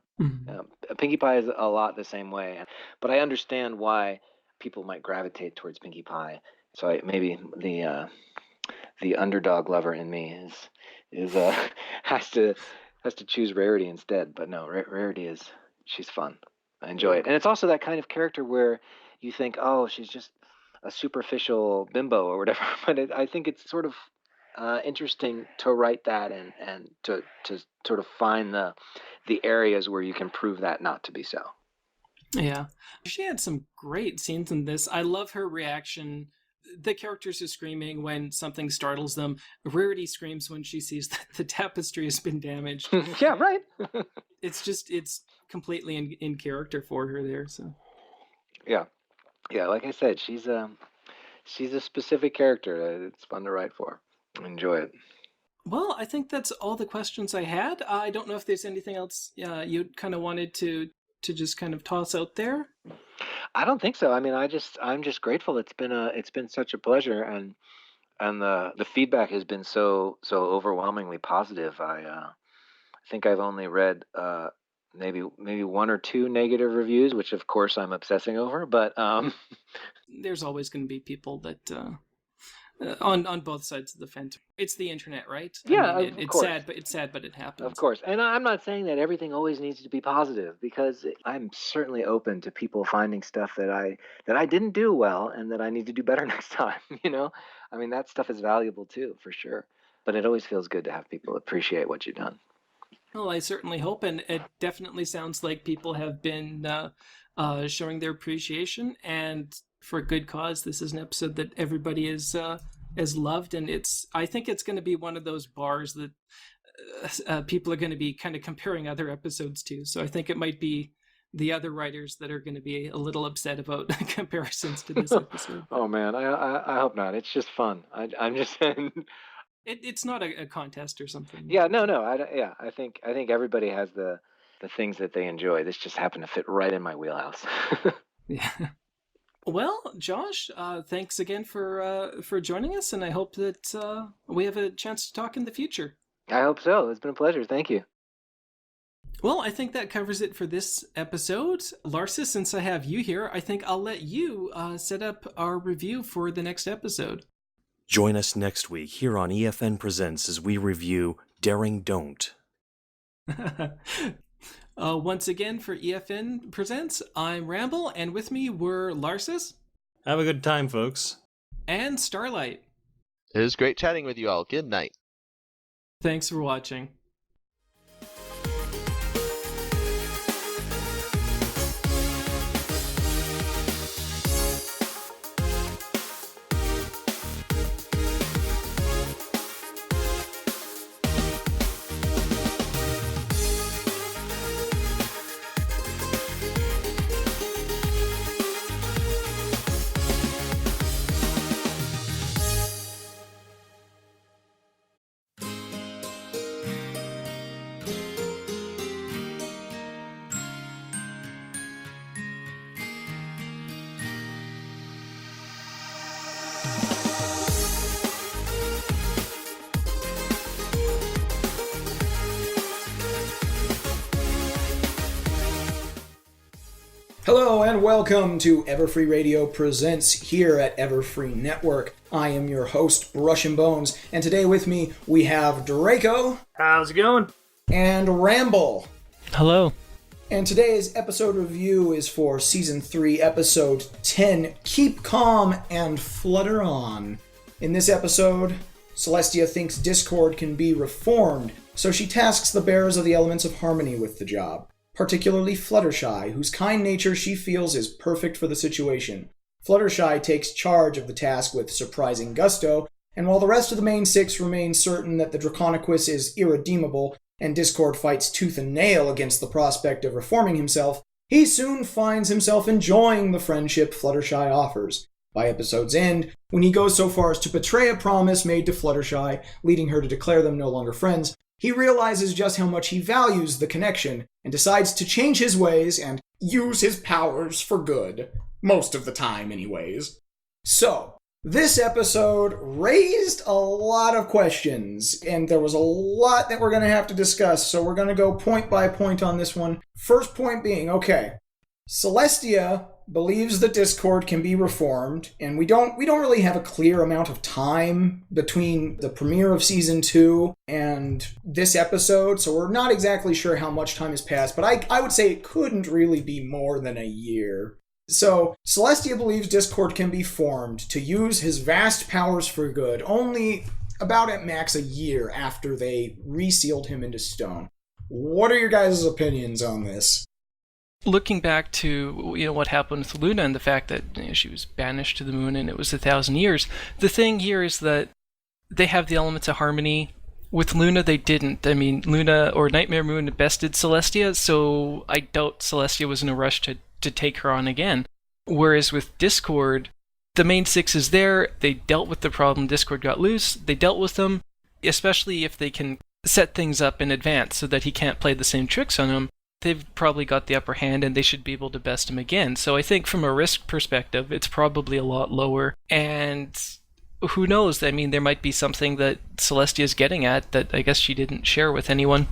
Pinkie Pie is a lot the same way, but I understand why people might gravitate towards Pinkie Pie. So maybe the underdog lover in me is has to choose Rarity instead. But no, Rarity she's fun. I enjoy it, and it's also that kind of character where you think, oh, she's just a superficial bimbo or whatever. But I think it's sort of interesting to write that and to sort of find the areas where you can prove that not to be so. Yeah. She had some great scenes in this. I love her reaction. The characters are screaming when something startles them. Rarity screams when she sees that the tapestry has been damaged. Yeah, right. It's completely in character for her there. So yeah, like I said, she's a specific character. It's fun to write for. Enjoy it. Well, I think that's all the questions I had. I don't know if there's anything else you kind of wanted to just kind of toss out there. I don't think so. I mean, I'm just grateful. It's been such a pleasure, and the feedback has been so overwhelmingly positive. I think I've only read maybe one or two negative reviews, which of course I'm obsessing over. But there's always going to be people that on both sides of the fence. It's the internet, right? Yeah, I mean, of course. It's sad, but it happens. Of course. And I'm not saying that everything always needs to be positive, because I'm certainly open to people finding stuff that I didn't do well and that I need to do better next time, you know? I mean, that stuff is valuable too, for sure. But it always feels good to have people appreciate what you've done. Well, I certainly hope, and it definitely sounds like people have been showing their appreciation, and for a good cause. This is an episode that everybody is loved, and I think it's going to be one of those bars that people are going to be kind of comparing other episodes to. So I think it might be the other writers that are going to be a little upset about comparisons to this episode. Oh man, I hope not. It's just fun. I'm just saying. It's not a contest or something. Yeah, no. I think everybody has the things that they enjoy. This just happened to fit right in my wheelhouse. Yeah. Well, Josh, thanks again for joining us, and I hope that we have a chance to talk in the future. I hope so. It's been a pleasure. Thank you. Well, I think that covers it for this episode. Larsa, since I have you here, I think I'll let you set up our review for the next episode. Join us next week here on EFN Presents as we review Daring Don't. Once again, for EFN Presents, I'm Ramble, and with me were Larsis. Have a good time, folks. And Starlight. It was great chatting with you all. Good night. Thanks for watching. Hello and welcome to Everfree Radio Presents here at Everfree Network. I am your host, Brush and Bones, and today with me we have Draco. How's it going? And Ramble. Hello. And today's episode review is for Season 3, Episode 10, Keep Calm and Flutter On. In this episode, Celestia thinks Discord can be reformed, so she tasks the bearers of the elements of harmony with the job, particularly Fluttershy, whose kind nature she feels is perfect for the situation. Fluttershy takes charge of the task with surprising gusto, and while the rest of the main six remain certain that the Draconiquus is irredeemable, and Discord fights tooth and nail against the prospect of reforming himself, he soon finds himself enjoying the friendship Fluttershy offers. By episode's end, when he goes so far as to betray a promise made to Fluttershy, leading her to declare them no longer friends, he realizes just how much he values the connection, and decides to change his ways and use his powers for good. Most of the time, anyways. So, this episode raised a lot of questions, and there was a lot that we're going to have to discuss, so we're going to go point by point on this one. First point being, okay, Celestia believes that Discord can be reformed, and we don't really have a clear amount of time between the premiere of Season 2 and this episode, so we're not exactly sure how much time has passed, but I would say it couldn't really be more than a year. So, Celestia believes Discord can be formed to use his vast powers for good only about at max a year after they resealed him into stone. What are your guys' opinions on this? Looking back to what happened with Luna and the fact that she was banished to the moon and it was 1,000 years, the thing here is that they have the elements of harmony. With Luna, they didn't. I mean, Luna or Nightmare Moon bested Celestia, so I doubt Celestia was in a rush to take her on again. Whereas with Discord, the main six is there. They dealt with the problem. Discord got loose. They dealt with them, especially if they can set things up in advance so that he can't play the same tricks on them. They've probably got the upper hand and they should be able to best him again. So I think from a risk perspective, it's probably a lot lower. And who knows? I mean, there might be something that Celestia's getting at that I guess she didn't share with anyone.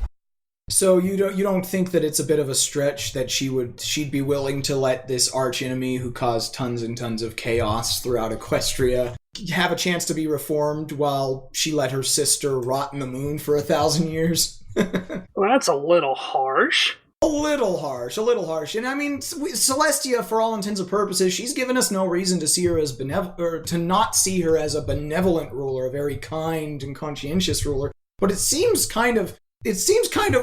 So you don't think that it's a bit of a stretch that she'd be willing to let this arch enemy who caused tons and tons of chaos throughout Equestria have a chance to be reformed while she let her sister rot in the moon for 1,000 years? Well, that's a little harsh. A little harsh. And I mean, Celestia, for all intents and purposes, she's given us no reason to see her as to not see her as a benevolent ruler, a very kind and conscientious ruler. But it seems kind of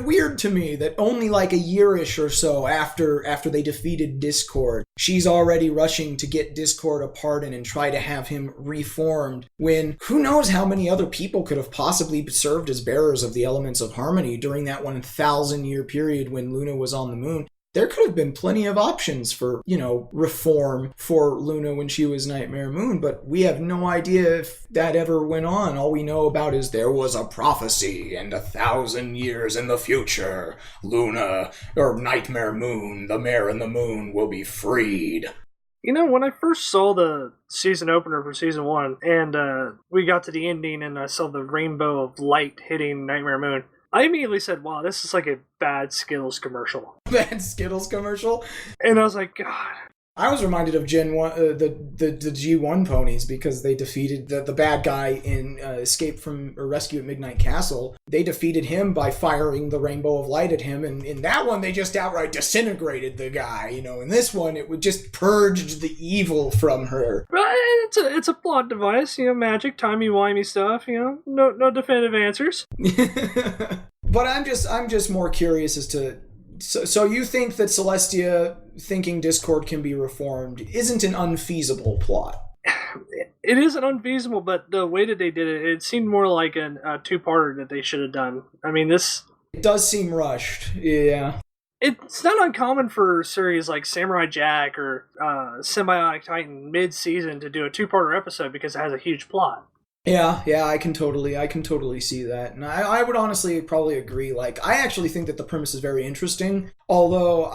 weird to me that only like a year-ish or so after they defeated Discord, she's already rushing to get Discord a pardon and try to have him reformed, when who knows how many other people could have possibly served as bearers of the elements of harmony during that 1,000-year period when Luna was on the moon. There could have been plenty of options for, reform for Luna when she was Nightmare Moon, but we have no idea if that ever went on. All we know about is there was a prophecy, and 1,000 years in the future, Luna, or Nightmare Moon, the mare in the moon, will be freed. When I first saw the season opener for Season 1, and we got to the ending and I saw the rainbow of light hitting Nightmare Moon, I immediately said, wow, this is like a bad Skittles commercial. Bad Skittles commercial? And I was like, God. I was reminded of Gen 1, the G1 ponies, because they defeated the bad guy in Escape from or Rescue at Midnight Castle. They defeated him by firing the rainbow of light at him, and in that one they just outright disintegrated the guy. In this one it would just purged the evil from her. It's a plot device, magic, timey-wimey stuff, no definitive answers. But I'm just more curious as to. So you think that Celestia thinking Discord can be reformed isn't an unfeasible plot? It isn't unfeasible, but the way that they did it seemed more like a two-parter that they should have done. I mean, It does seem rushed, yeah. It's not uncommon for series like Samurai Jack or Symbiotic Titan mid-season to do a two-parter episode because it has a huge plot. Yeah, I can totally see that. And I would honestly probably agree. Like, I actually think that the premise is very interesting, although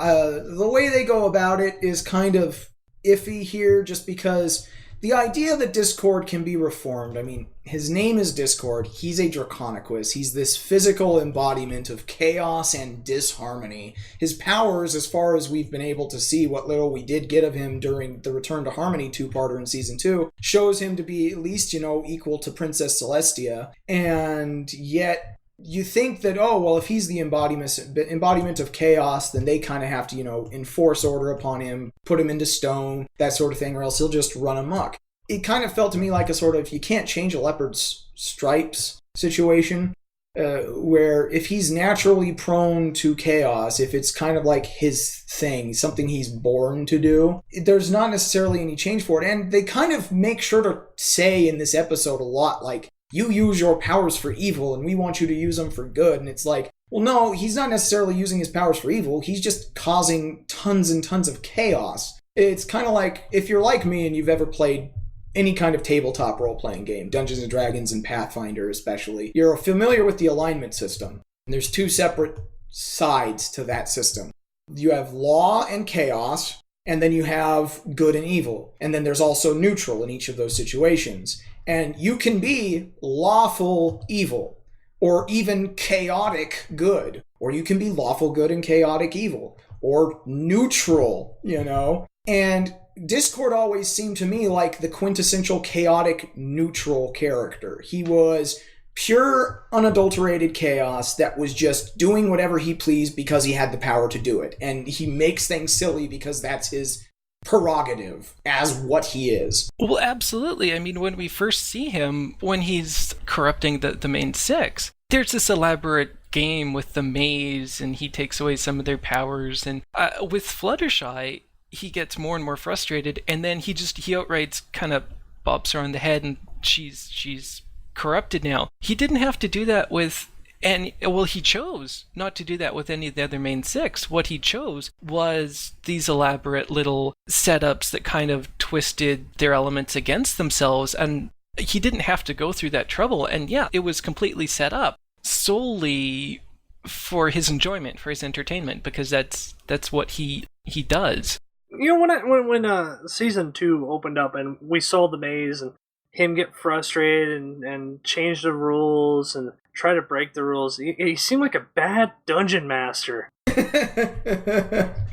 the way they go about it is kind of iffy here, just because the idea that Discord can be reformed, I mean, his name is Discord, he's a Draconiquus, he's this physical embodiment of chaos and disharmony. His powers, as far as we've been able to see what little we did get of him during the Return to Harmony two-parter in Season 2, shows him to be at least, equal to Princess Celestia, and yet you think that, if he's the embodiment of chaos, then they kind of have to, enforce order upon him, put him into stone, that sort of thing, or else he'll just run amok. it kind of felt to me like a sort of you can't change a leopard's stripes situation, where if he's naturally prone to chaos, if it's kind of like his thing, something he's born to do, there's not necessarily any change for it. And they kind of make sure to say in this episode a lot like, you use your powers for evil and we want you to use them for good. And it's like, well, no, he's not necessarily using his powers for evil. He's just causing tons and tons of chaos. It's kind of like, if you're like me and you've ever played any kind of tabletop role-playing game, Dungeons & Dragons and Pathfinder especially, you're familiar with the alignment system. And there's two separate sides to that system. You have law and chaos, and then you have good and evil. And then there's also neutral in each of those situations. And you can be lawful evil, or even chaotic good, or you can be lawful good and chaotic evil, or neutral, you know? And Discord always seemed to me like the quintessential chaotic neutral character. He was pure, unadulterated chaos that was just doing whatever he pleased because he had the power to do it. And he makes things silly because that's his prerogative as what he is. Well, absolutely. I mean, when we first see him, when he's corrupting the main six, there's this elaborate game with the maze, and he takes away some of their powers. And with Fluttershy, he gets more and more frustrated, and then he outright kind of bops her on the head, and she's corrupted now. He didn't have to do that with he chose not to do that with any of the other main six. What he chose was these elaborate little setups that kind of twisted their elements against themselves, and he didn't have to go through that trouble. And yeah, it was completely set up solely for his enjoyment, for his entertainment, because that's what he does. You know, when season 2 opened up and we saw the maze and him get frustrated and change the rules and try to break the rules, he seemed like a bad dungeon master.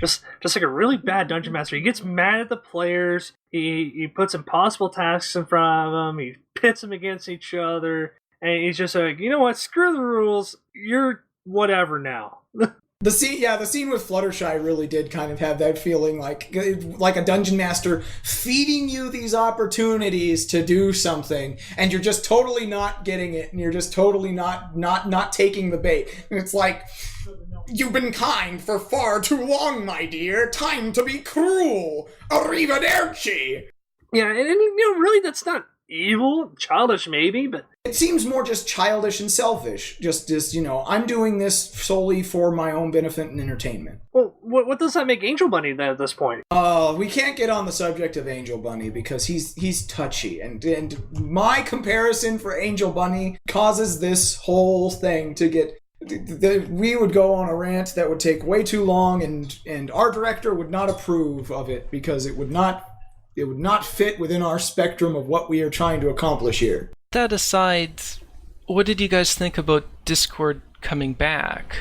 just like a really bad dungeon master. He gets mad at the players. He puts impossible tasks in front of them. He pits them against each other, and he's just like, you know what? Screw the rules. You're whatever now. The scene with Fluttershy really did kind of have that feeling like a dungeon master feeding you these opportunities to do something, and you're just totally not getting it, and you're just totally not taking the bait. And it's like, you've been kind for far too long, my dear. Time to be cruel. Arrivederci. Yeah, and you know, really, that's not evil, childish maybe, but it seems more just childish and selfish. Just you know, I'm doing this solely for my own benefit and entertainment. Well, what does that make Angel Bunny then at this point? We can't get on the subject of Angel Bunny because he's touchy, and my comparison for Angel Bunny causes this whole thing to get. We would go on a rant that would take way too long, and our director would not approve of it because it would not fit within our spectrum of what we are trying to accomplish here. That aside, what did you guys think about Discord coming back?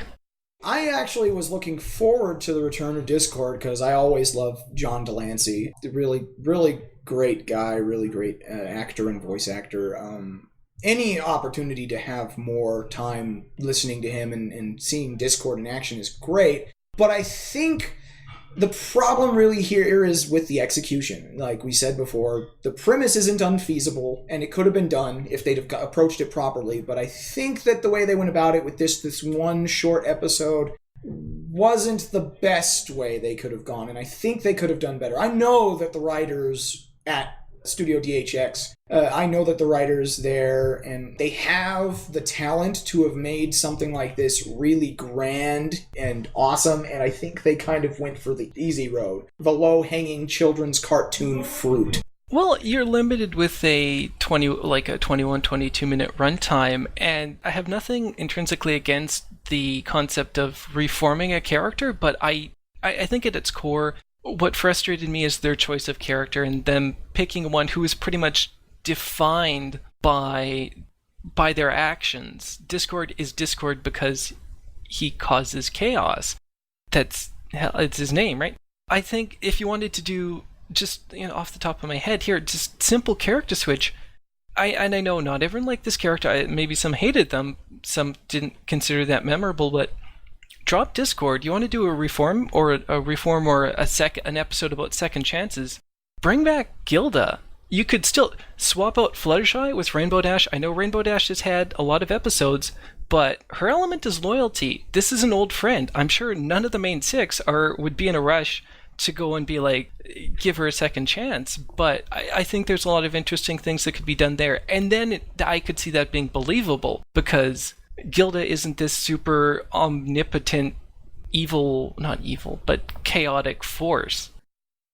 I actually was looking forward to the return of Discord because I always love John Delancey. Really, really great guy, really great actor and voice actor. Any opportunity to have more time listening to him and seeing Discord in action is great, but I think the problem really here is with the execution. Like we said before, the premise isn't unfeasible, and it could have been done if they'd have approached it properly, but I think that the way they went about it with this one short episode wasn't the best way they could have gone, and I think they could have done better. I know that the writers at Studio DHX, I know that the writers there, and they have the talent to have made something like this really grand and awesome, and I think they kind of went for the easy road, the low-hanging children's cartoon fruit. Well, you're limited with a 21, 22-minute runtime, and I have nothing intrinsically against the concept of reforming a character, but I think at its core, what frustrated me is their choice of character and them picking one who is pretty much defined by their actions. Discord is Discord because he causes chaos. It's his name, right? I think if you wanted to do, just off the top of my head here, just simple character switch. I know not everyone liked this character. Maybe some hated them, some didn't consider that memorable, but drop Discord. You want to do a reform or an episode about second chances? Bring back Gilda. you could still swap out Fluttershy with Rainbow Dash. I know Rainbow Dash has had a lot of episodes, but her element is loyalty. This is an old friend. I'm sure none of the main six would be in a rush to go and be like, give her a second chance. But I think there's a lot of interesting things that could be done there. And then I could see that being believable, because Gilda isn't this super omnipotent not evil, but chaotic force.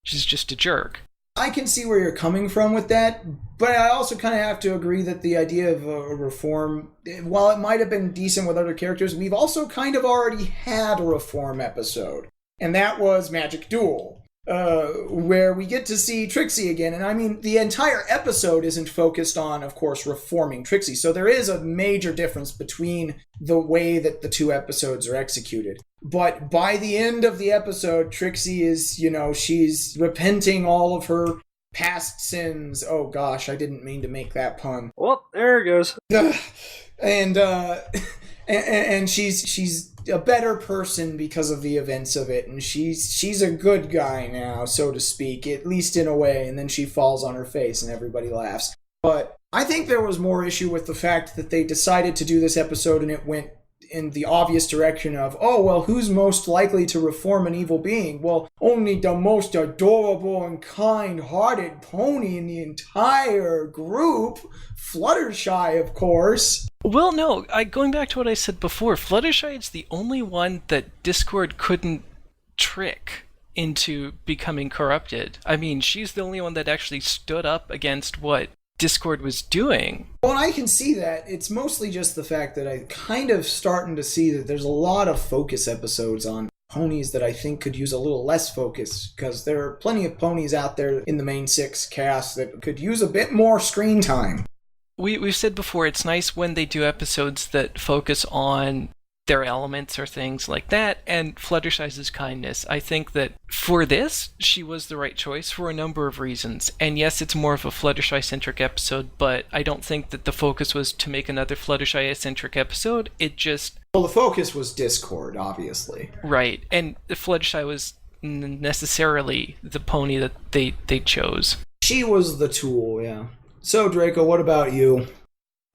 She's just a jerk. I can see where you're coming from with that, but I also kind of have to agree that the idea of a reform, while it might have been decent with other characters, we've also kind of already had a reform episode. And that was Magic Duel, where we get to see Trixie again. And I mean, the entire episode isn't focused on, of course, reforming Trixie. So there is a major difference between the way that the two episodes are executed. But by the end of the episode, Trixie is, she's repenting all of her past sins. Oh gosh, I didn't mean to make that pun. Well, there it goes. And she's a better person because of the events of it, and she's a good guy now, so to speak, at least in a way, and then she falls on her face and everybody laughs. But I think there was more issue with the fact that they decided to do this episode and it went in the obvious direction of, oh, well, who's most likely to reform an evil being? Well, only the most adorable and kind-hearted pony in the entire group, Fluttershy, of course. Well, no, going back to what I said before, Fluttershy is the only one that Discord couldn't trick into becoming corrupted. I mean, she's the only one that actually stood up against what Discord was doing. Well, I can see that. It's mostly just the fact that I'm kind of starting to see that there's a lot of focus episodes on ponies that I think could use a little less focus, because there are plenty of ponies out there in the main six cast that could use a bit more screen time. We've said before, it's nice when they do episodes that focus on their elements or things like that, and Fluttershy's kindness. I think that for this, she was the right choice for a number of reasons. And yes, it's more of a Fluttershy-centric episode, but I don't think that the focus was to make another Fluttershy-centric episode. It just... Well, the focus was Discord, obviously. Right, and Fluttershy was necessarily the pony that they chose. She was the tool, yeah. So, Draco, what about you?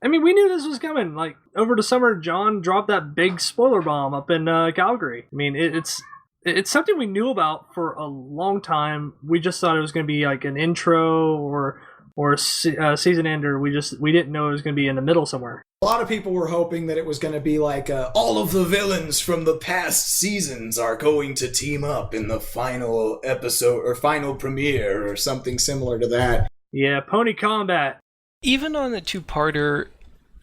I mean, we knew this was coming. Like, over the summer, John dropped that big spoiler bomb up in Calgary. I mean, it's something we knew about for a long time. We just thought it was going to be like an intro or a season ender. We didn't know it was going to be in the middle somewhere. A lot of people were hoping that it was going to be like all of the villains from the past seasons are going to team up in the final episode or final premiere or something similar to that. Yeah, pony combat. Even on the two-parter,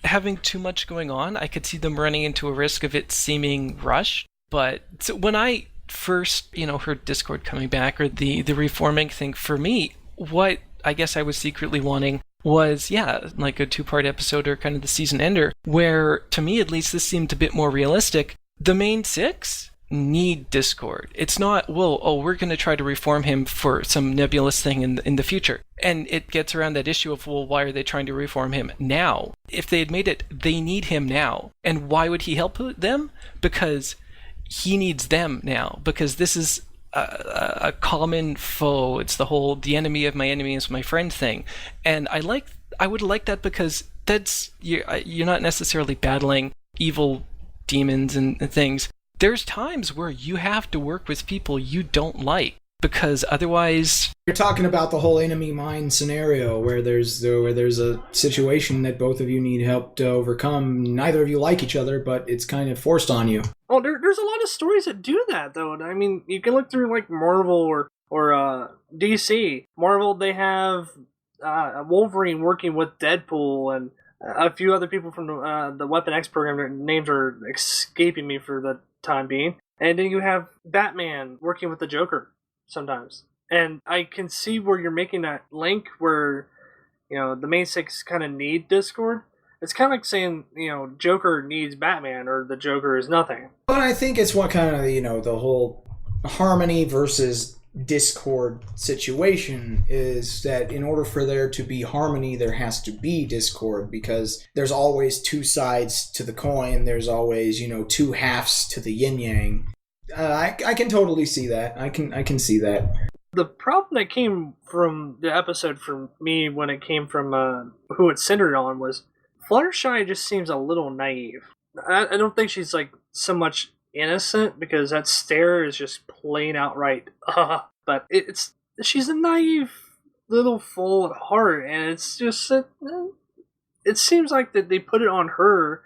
having too much going on, I could see them running into a risk of it seeming rushed. But so when I first, heard Discord coming back or the reforming thing, for me, what I guess I was secretly wanting was, like a two-part episode or kind of the season ender, where, to me at least, this seemed a bit more realistic. The main six need Discord. It's not, we're going to try to reform him for some nebulous thing in the future. And it gets around that issue of, why are they trying to reform him now? If they had made it, they need him now. And why would he help them? Because he needs them now. Because this is a common foe. It's the enemy of my enemy is my friend thing. And I would like that, because that's, you're not necessarily battling evil demons and things. There's times where you have to work with people you don't like, because otherwise... You're talking about the whole enemy mine scenario where there's a situation that both of you need help to overcome. Neither of you like each other, but it's kind of forced on you. Oh, there's a lot of stories that do that, though. I mean, you can look through like Marvel or DC. Marvel, they have Wolverine working with Deadpool and a few other people from the Weapon X program. Their names are escaping me for the time being. And then you have Batman working with the Joker sometimes. And I can see where you're making that link where, the main six kind of need Discord. It's kind of like saying, Joker needs Batman or the Joker is nothing. But I think it's what kind of, the whole harmony versus Discord situation is that in order for there to be harmony, there has to be Discord, because there's always two sides to the coin. There's always, two halves to the yin yang. I can totally see that. I can see that. The problem that came from the episode for me when it came from who it centered on was Fluttershy just seems a little naive. I don't think she's like so much innocent because that stare is just plain outright but she's a naive little fool at heart, and it's just it seems like that they put it on her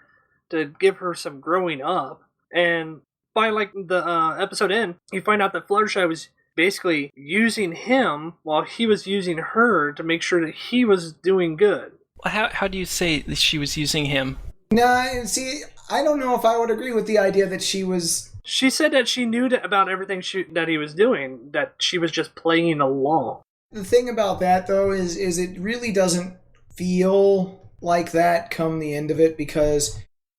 to give her some growing up, and by like the episode end, you find out that Fluttershy was basically using him while he was using her to make sure that he was doing good. How do you say that she was using him? Nah, see, I don't know if I would agree with the idea that she was... She said that she knew about everything that he was doing, that she was just playing along. The thing about that, though, is it really doesn't feel like that come the end of it, because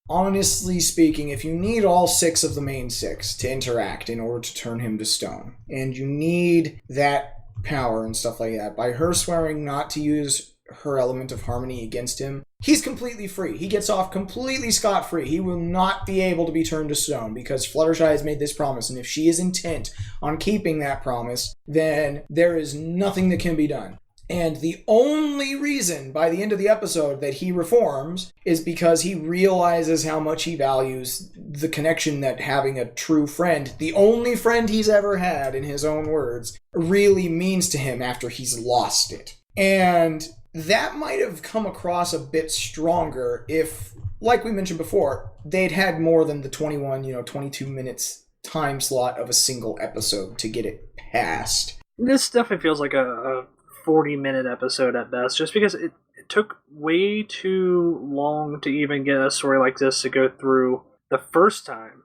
honestly speaking, if you need all 6 of the main 6 to interact in order to turn him to stone, and you need that power and stuff like that, by her swearing not to use her element of harmony against him, he's completely free. He gets off completely scot-free. He will not be able to be turned to stone because Fluttershy has made this promise, and if she is intent on keeping that promise, then there is nothing that can be done. And the only reason by the end of the episode that he reforms is because he realizes how much he values the connection that having a true friend, the only friend he's ever had, in his own words, really means to him after he's lost it. And that might have come across a bit stronger if, like we mentioned before, they'd had more than the 22 minutes time slot of a single episode to get it past. This definitely feels like a 40-minute episode at best, just because it took way too long to even get a story like this to go through the first time.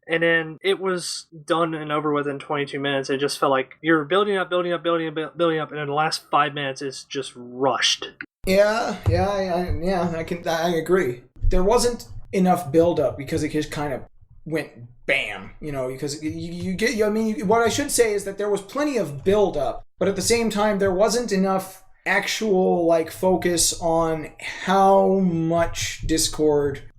And then it was done and over with in 22 minutes. It just felt like you're building up, and in the last 5 minutes it's just rushed. I agree. There wasn't enough build-up because it just kind of went bam, because what I should say is that there was plenty of build-up, but at the same time there wasn't enough actual focus on how much Discord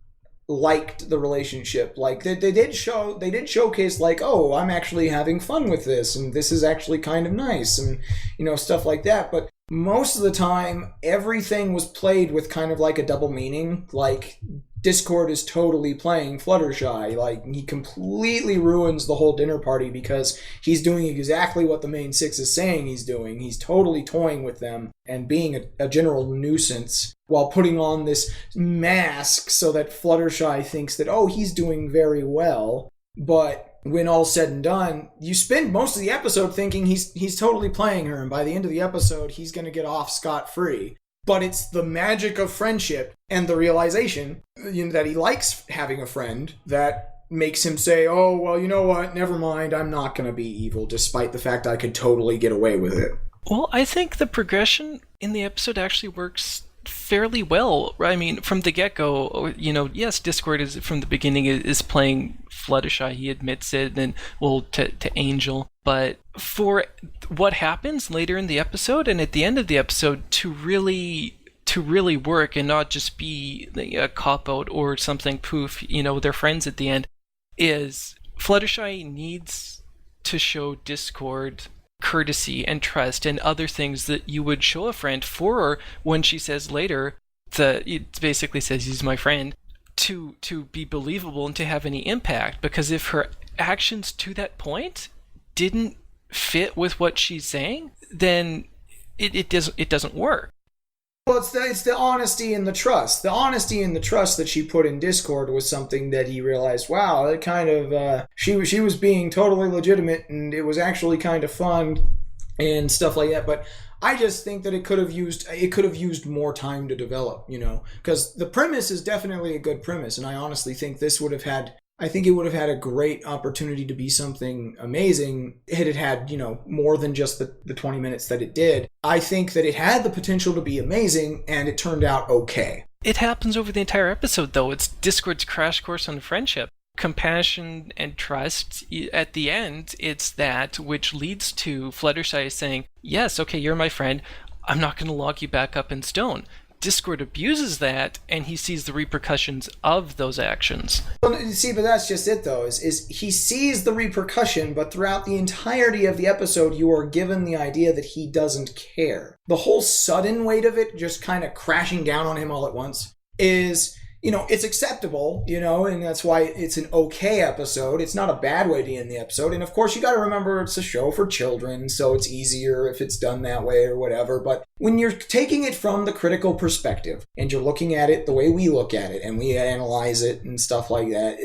liked the relationship. They did showcase oh, I'm actually having fun with this, and this is actually kind of nice, and stuff like that. But most of the time everything was played with kind of a double meaning. Discord is totally playing Fluttershy. He completely ruins the whole dinner party because he's doing exactly what the main 6 is saying he's doing. He's totally toying with them and being a general nuisance while putting on this mask so that Fluttershy thinks that, oh, he's doing very well. But when all's said and done, you spend most of the episode thinking he's totally playing her, and by the end of the episode, he's going to get off scot-free. But it's the magic of friendship and the realization that he likes having a friend that makes him say, oh, well, you know what? Never mind. I'm not going to be evil, despite the fact I could totally get away with it. Well, I think the progression in the episode actually works fairly well. I mean, from the get-go, yes, Discord is from the beginning is playing Fluttershy. He admits it, and to Angel. But for what happens later in the episode and at the end of the episode to really work and not just be a cop-out or something poof, they're friends at the end, is Fluttershy needs to show Discord courtesy and trust and other things that you would show a friend for when she says later it basically says he's my friend to be believable and to have any impact, because if her actions to that point didn't fit with what she's saying, then it doesn't work. Well, it's the honesty and the trust. The honesty and the trust that she put in Discord was something that he realized, wow, it kind of she was being totally legitimate, and it was actually kind of fun and stuff like that. But I just think that it could have used more time to develop, because the premise is definitely a good premise, and I honestly think it would have had a great opportunity to be something amazing had it had, more than just the 20 minutes that it did. I think that it had the potential to be amazing, and it turned out okay. It happens over the entire episode, though. It's Discord's crash course on friendship. Compassion and trust, at the end, it's that which leads to Fluttershy saying, yes, okay, you're my friend. I'm not going to lock you back up in stone. Discord abuses that, and he sees the repercussions of those actions. Well, see, but that's just it, though, is he sees the repercussion, but throughout the entirety of the episode, you are given the idea that he doesn't care. The whole sudden weight of it, just kind of crashing down on him all at once, is... it's acceptable, and that's why it's an okay episode. It's not a bad way to end the episode. And of course, you got to remember it's a show for children, so it's easier if it's done that way or whatever. But when you're taking it from the critical perspective and you're looking at it the way we look at it and we analyze it and stuff like that,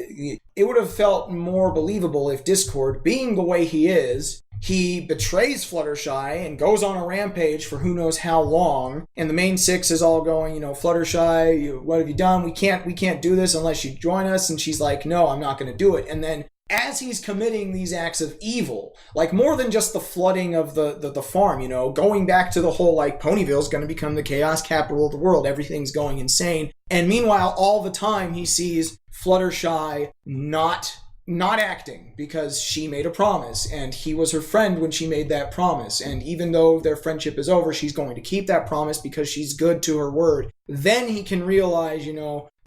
it would have felt more believable if Discord, being the way he is, he betrays Fluttershy and goes on a rampage for who knows how long, and the main six is all going, Fluttershy, what have you done? We can't do this unless you join us. And she's like, no, I'm not going to do it. And then as he's committing these acts of evil, like more than just the flooding of the farm, going back to the whole like Ponyville's going to become the chaos capital of the world, everything's going insane. And meanwhile, all the time he sees Fluttershy not acting because she made a promise and he was her friend when she made that promise, and even though their friendship is over, she's going to keep that promise because she's good to her word. Then he can realize,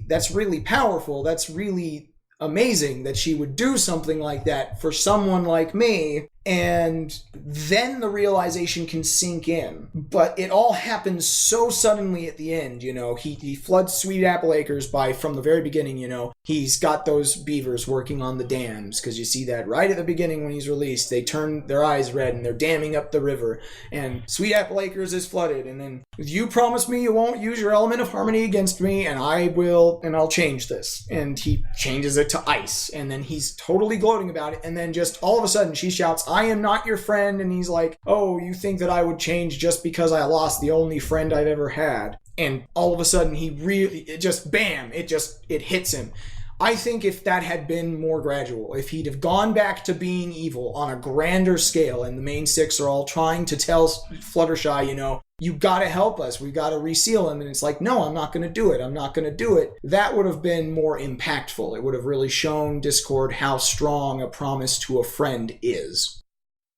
that's really powerful, that's really amazing that she would do something like that for someone like me, and then the realization can sink in. But it all happens so suddenly at the end, he floods Sweet Apple Acres from the very beginning, he's got those beavers working on the dams, because you see that right at the beginning when he's released, they turn their eyes red and they're damming up the river, and Sweet Apple Acres is flooded, and then you promise me you won't use your element of harmony against me, and I will, and I'll change this. And he changes it to ice, and then he's totally gloating about it, and then just all of a sudden she shouts, I am not your friend, and he's like, oh, you think that I would change just because I lost the only friend I've ever had? And all of a sudden it hits him. I think if that had been more gradual, if he'd have gone back to being evil on a grander scale, and the main six are all trying to tell Fluttershy, you gotta help us, we gotta reseal him, and it's like, no, I'm not gonna do it, that would have been more impactful. It would have really shown Discord how strong a promise to a friend is.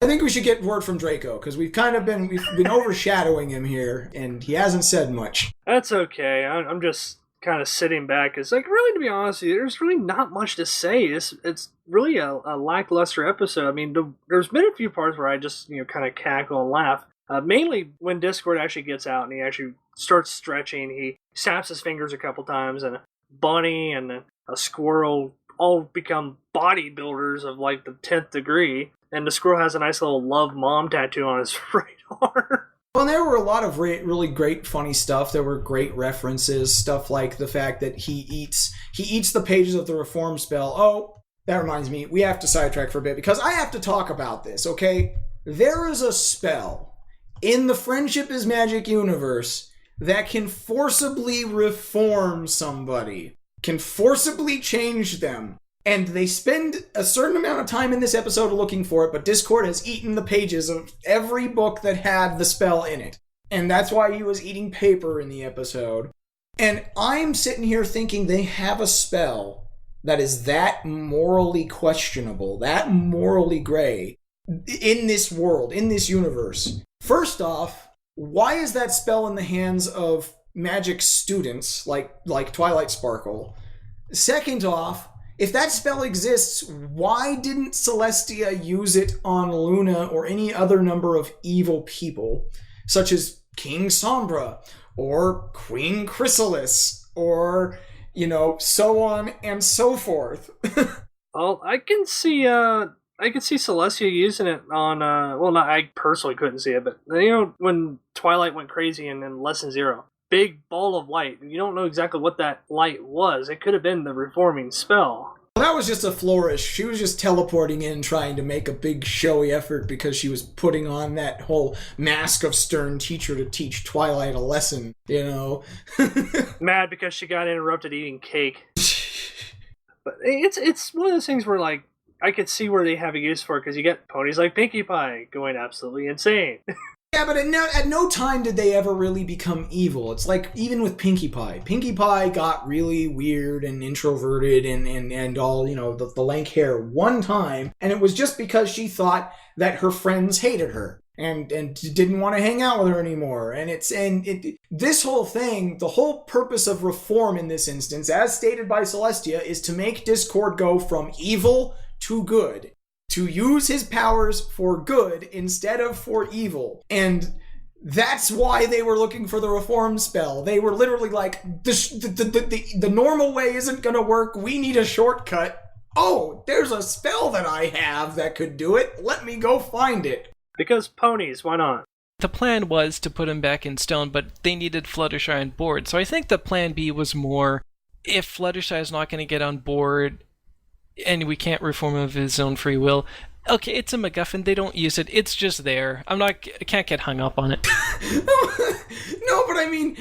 I think we should get word from Draco, because we've been overshadowing him here, and he hasn't said much. That's okay. I'm just kind of sitting back. It's like, really, to be honest with you, there's really not much to say. It's really a lackluster episode. I mean, there's been a few parts where I just kind of cackle and laugh. Mainly when Discord actually gets out and he actually starts stretching. He snaps his fingers a couple times, and a bunny and a squirrel all become bodybuilders of like the 10th degree. And the squirrel has a nice little love mom tattoo on his right arm. Well, there were a lot of really great funny stuff. There were great references, stuff like the fact that he eats the pages of the reform spell. Oh, that reminds me, we have to sidetrack for a bit because I have to talk about this, okay? There is a spell in the Friendship is Magic universe that can forcibly reform somebody, can forcibly change them. And they spend a certain amount of time in this episode looking for it, but Discord has eaten the pages of every book that had the spell in it. And that's why he was eating paper in the episode. And I'm sitting here thinking they have a spell that is that morally questionable, that morally gray, in this world, in this universe. First off, why is that spell in the hands of magic students like Twilight Sparkle? Second off, if that spell exists, why didn't Celestia use it on Luna or any other number of evil people, such as King Sombra or Queen Chrysalis or, so on and so forth? Well, I can see Celestia using it on, I personally couldn't see it, but, when Twilight went crazy in Lesson 0, big ball of light. You don't know exactly what that light was. It could have been the reforming spell. Well, that was just a flourish. She was just teleporting in, trying to make a big showy effort because she was putting on that whole mask of stern teacher to teach Twilight a lesson, Mad because she got interrupted eating cake. But it's one of those things where, like, I could see where they have a use for it, because you get ponies like Pinkie Pie going absolutely insane. Yeah, but at no time did they ever really become evil. It's like, even with Pinkie Pie. Pinkie Pie got really weird and introverted and all, the lank hair one time, and it was just because she thought that her friends hated her. and didn't want to hang out with her anymore. This whole thing, the whole purpose of reform in this instance, as stated by Celestia, is to make Discord go from evil to good, to use his powers for good instead of for evil. And that's why they were looking for the reform spell. They were literally like, the normal way isn't going to work. We need a shortcut. Oh, there's a spell that I have that could do it. Let me go find it. Because ponies, why not? The plan was to put him back in stone, but they needed Fluttershy on board. So I think the plan B was more, if Fluttershy is not going to get on board and we can't reform him of his own free will, okay, it's a MacGuffin. They don't use it. It's just there. I can't get hung up on it. No, but I mean,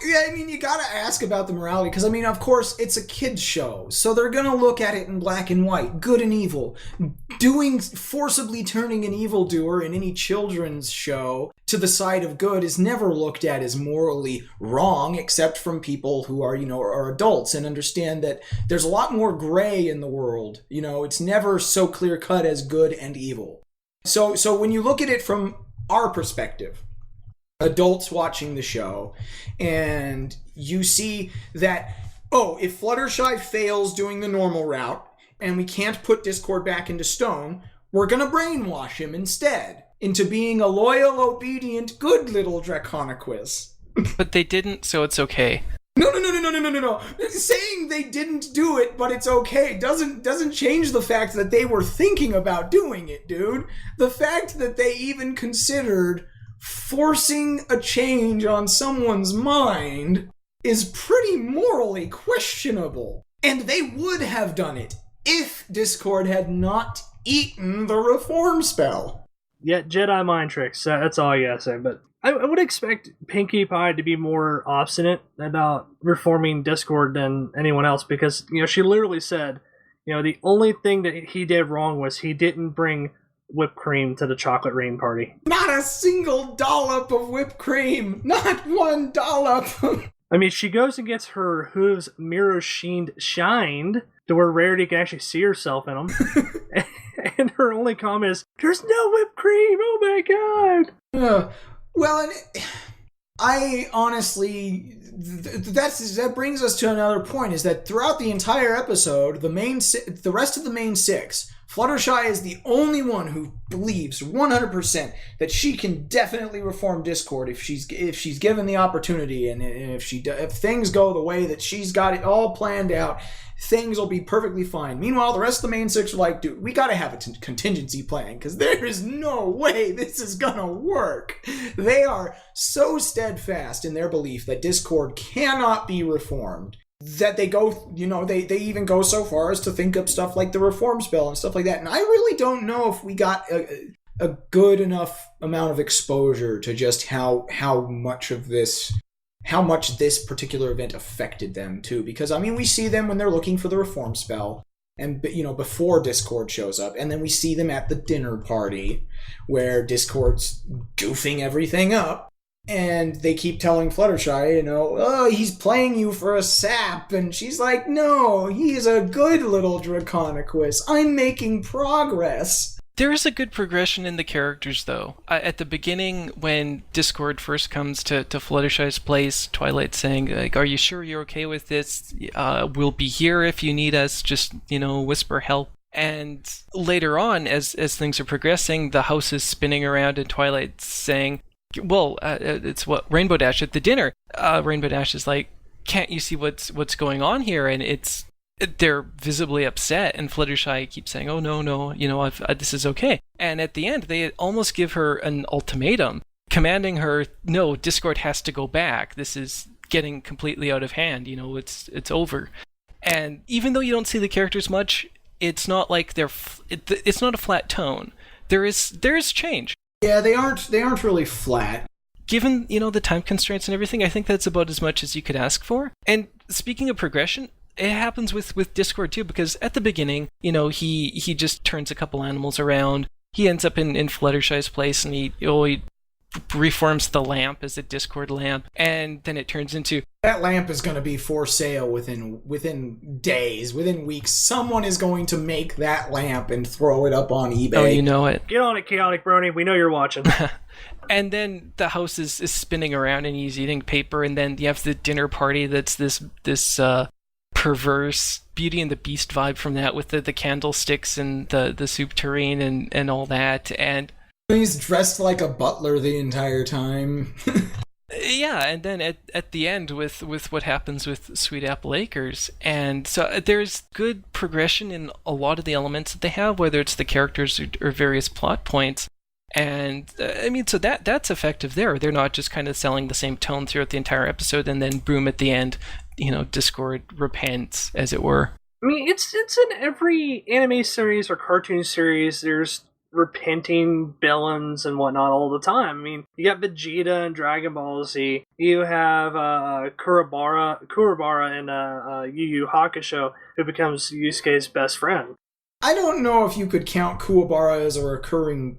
you gotta ask about the morality, because, of course, it's a kid's show, so they're gonna look at it in black and white, good and evil. Forcibly turning an evildoer in any children's show to the side of good is never looked at as morally wrong, except from people who are adults and understand that there's a lot more gray in the world. It's never so clear-cut as good and evil. So when you look at it from our perspective, adults watching the show, and you see that, if Fluttershy fails doing the normal route and we can't put Discord back into stone, we're gonna brainwash him instead into being a loyal, obedient, good little Draconiquus. But they didn't, so it's okay. No. Saying they didn't do it, but it's okay, doesn't change the fact that they were thinking about doing it, dude. The fact that they even considered forcing a change on someone's mind is pretty morally questionable. And they would have done it if Discord had not eaten the reform spell. Yeah, Jedi mind tricks, that's all you gotta say. But I would expect Pinkie Pie to be more obstinate about reforming Discord than anyone else, because, she literally said, the only thing that he did wrong was he didn't bring whipped cream to the chocolate rain party. Not a single dollop of whipped cream! Not one dollop! She goes and gets her hooves mirror shined to where Rarity can actually see herself in them. And her only comment is, "There's no whipped cream! Oh my god!" And I honestly, that brings us to another point, is that throughout the entire episode, the rest of the main six, Fluttershy is the only one who believes 100% that she can definitely reform Discord if she's given the opportunity, and if things go the way that she's got it all planned out, things will be perfectly fine. Meanwhile, the rest of the main six are like, dude, we gotta have a contingency plan, because there is no way this is gonna work. They are so steadfast in their belief that Discord cannot be reformed that they go, they even go so far as to think up stuff like the reform spell and stuff like that. And I really don't know if we got a good enough amount of exposure to just how much this particular event affected them too. Because we see them when they're looking for the reform spell, and before Discord shows up, and then we see them at the dinner party where Discord's goofing everything up. And they keep telling Fluttershy, he's playing you for a sap. And she's like, no, he's a good little Draconiquus. I'm making progress. There is a good progression in the characters, though. At the beginning, when Discord first comes to Fluttershy's place, Twilight saying, like, "Are you sure you're okay with this? We'll be here if you need us. Just, whisper help." And later on, as things are progressing, the house is spinning around and Twilight's saying, well, it's what Rainbow Dash at the dinner. Rainbow Dash is like, "Can't you see what's going on here?" And they're visibly upset, and Fluttershy keeps saying, "Oh no, this is okay." And at the end, they almost give her an ultimatum, commanding her, "No, Discord has to go back. This is getting completely out of hand. It's over." And even though you don't see the characters much, it's not like it's not a flat tone. There is change. Yeah, they aren't really flat. Given, the time constraints and everything, I think that's about as much as you could ask for. And speaking of progression, it happens with Discord too, because at the beginning, he just turns a couple animals around. He ends up in Fluttershy's place, and he reforms the lamp as a Discord lamp, and then it turns into... That lamp is going to be for sale within days, within weeks. Someone is going to make that lamp and throw it up on eBay. Oh, you know it. Get on it, Chaotic Brony. We know you're watching. And then the house is spinning around and he's eating paper, and then you have the dinner party that's this perverse Beauty and the Beast vibe from that, with the candlesticks and the soup tureen and all that. And he's dressed like a butler the entire time. yeah, and then at the end with what happens with Sweet Apple Acres. And so there's good progression in a lot of the elements that they have, whether it's the characters or various plot points. And I mean, so that's effective there. They're not just kind of selling the same tone throughout the entire episode, and then boom, at the end, Discord repents, as it were. I mean, it's in every anime series or cartoon series. There's repenting villains and whatnot all the time. I mean, you got Vegeta in Dragon Ball Z. You have Kurabara in Yu Yu Hakusho, who becomes Yusuke's best friend. I don't know if you could count Kuwabara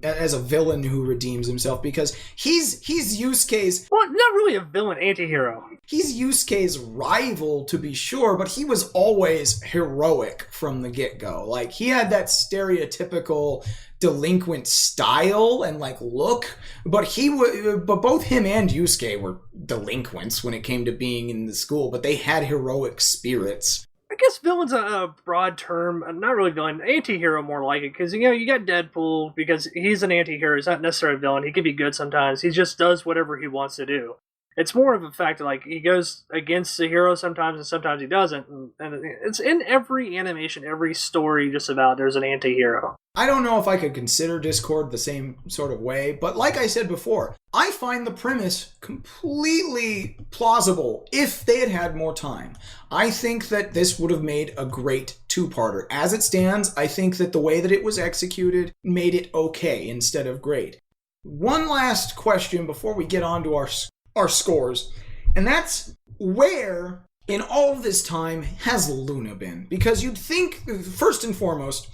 as a villain who redeems himself, because he's Yusuke's... Well, not really a villain, anti-hero. He's Yusuke's rival, to be sure, but he was always heroic from the get-go. Like, he had that stereotypical delinquent style and look, but both him and Yusuke were delinquents when it came to being in the school, but they had heroic spirits. I guess villain's a broad term. Not really villain. Anti-hero more like it, because you got Deadpool, because he's an anti-hero. He's not necessarily a villain. He can be good sometimes. He just does whatever he wants to do. It's more of a fact that he goes against the hero sometimes, and sometimes he doesn't. And it's in every animation, every story, just about there's an anti-hero. I don't know if I could consider Discord the same sort of way, but like I said before, I find the premise completely plausible if they had had more time. I think that this would have made a great two-parter. As it stands, I think that the way that it was executed made it okay instead of great. One last question before we get on to our scores, and that's, where in all of this time has Luna been? Because you'd think, first and foremost,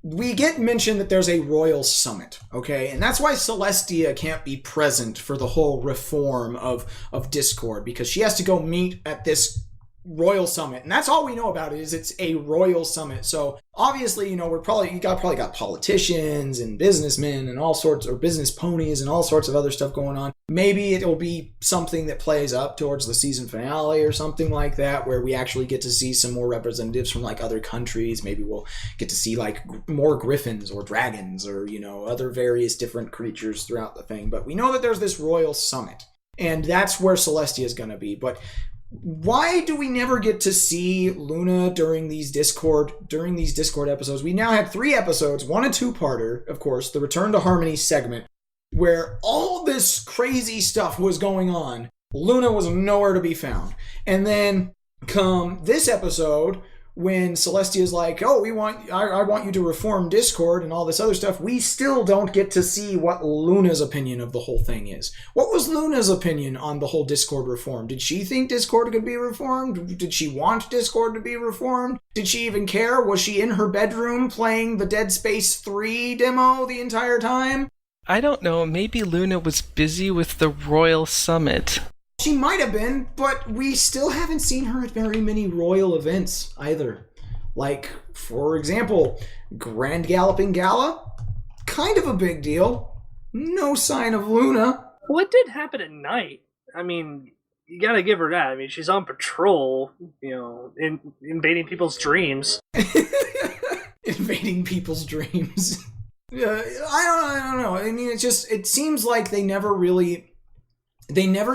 we get mentioned that there's a royal summit, okay? And that's why Celestia can't be present for the whole reform of Discord, because she has to go meet at this royal summit. And that's all we know about it, is it's a royal summit. So obviously, we're probably got politicians and businessmen and all sorts, or business ponies and all sorts of other stuff going on. Maybe it'll be something that plays up towards the season finale or something like that, where we actually get to see some more representatives from other countries. Maybe we'll get to see more griffins or dragons or, other various different creatures throughout the thing. But we know that there's this royal summit, and that's where Celestia is going to be. But why do we never get to see Luna during these Discord episodes? We now had 3 episodes, one a two-parter, of course, the Return to Harmony segment, where all this crazy stuff was going on. Luna was nowhere to be found. And then come this episode, when Celestia's like, oh, I want you to reform Discord and all this other stuff, we still don't get to see what Luna's opinion of the whole thing is. What was Luna's opinion on the whole Discord reform? Did she think Discord could be reformed? Did she want Discord to be reformed? Did she even care? Was she in her bedroom playing the Dead Space 3 demo the entire time? I don't know. Maybe Luna was busy with the Royal Summit. She might have been, but we still haven't seen her at very many royal events either. For example, Grand Galloping Gala? Kind of a big deal. No sign of Luna. Well, it did happen at night. I mean, you gotta give her that. I mean, she's on patrol, invading people's dreams. Invading people's dreams. I don't know. I mean, it seems like they never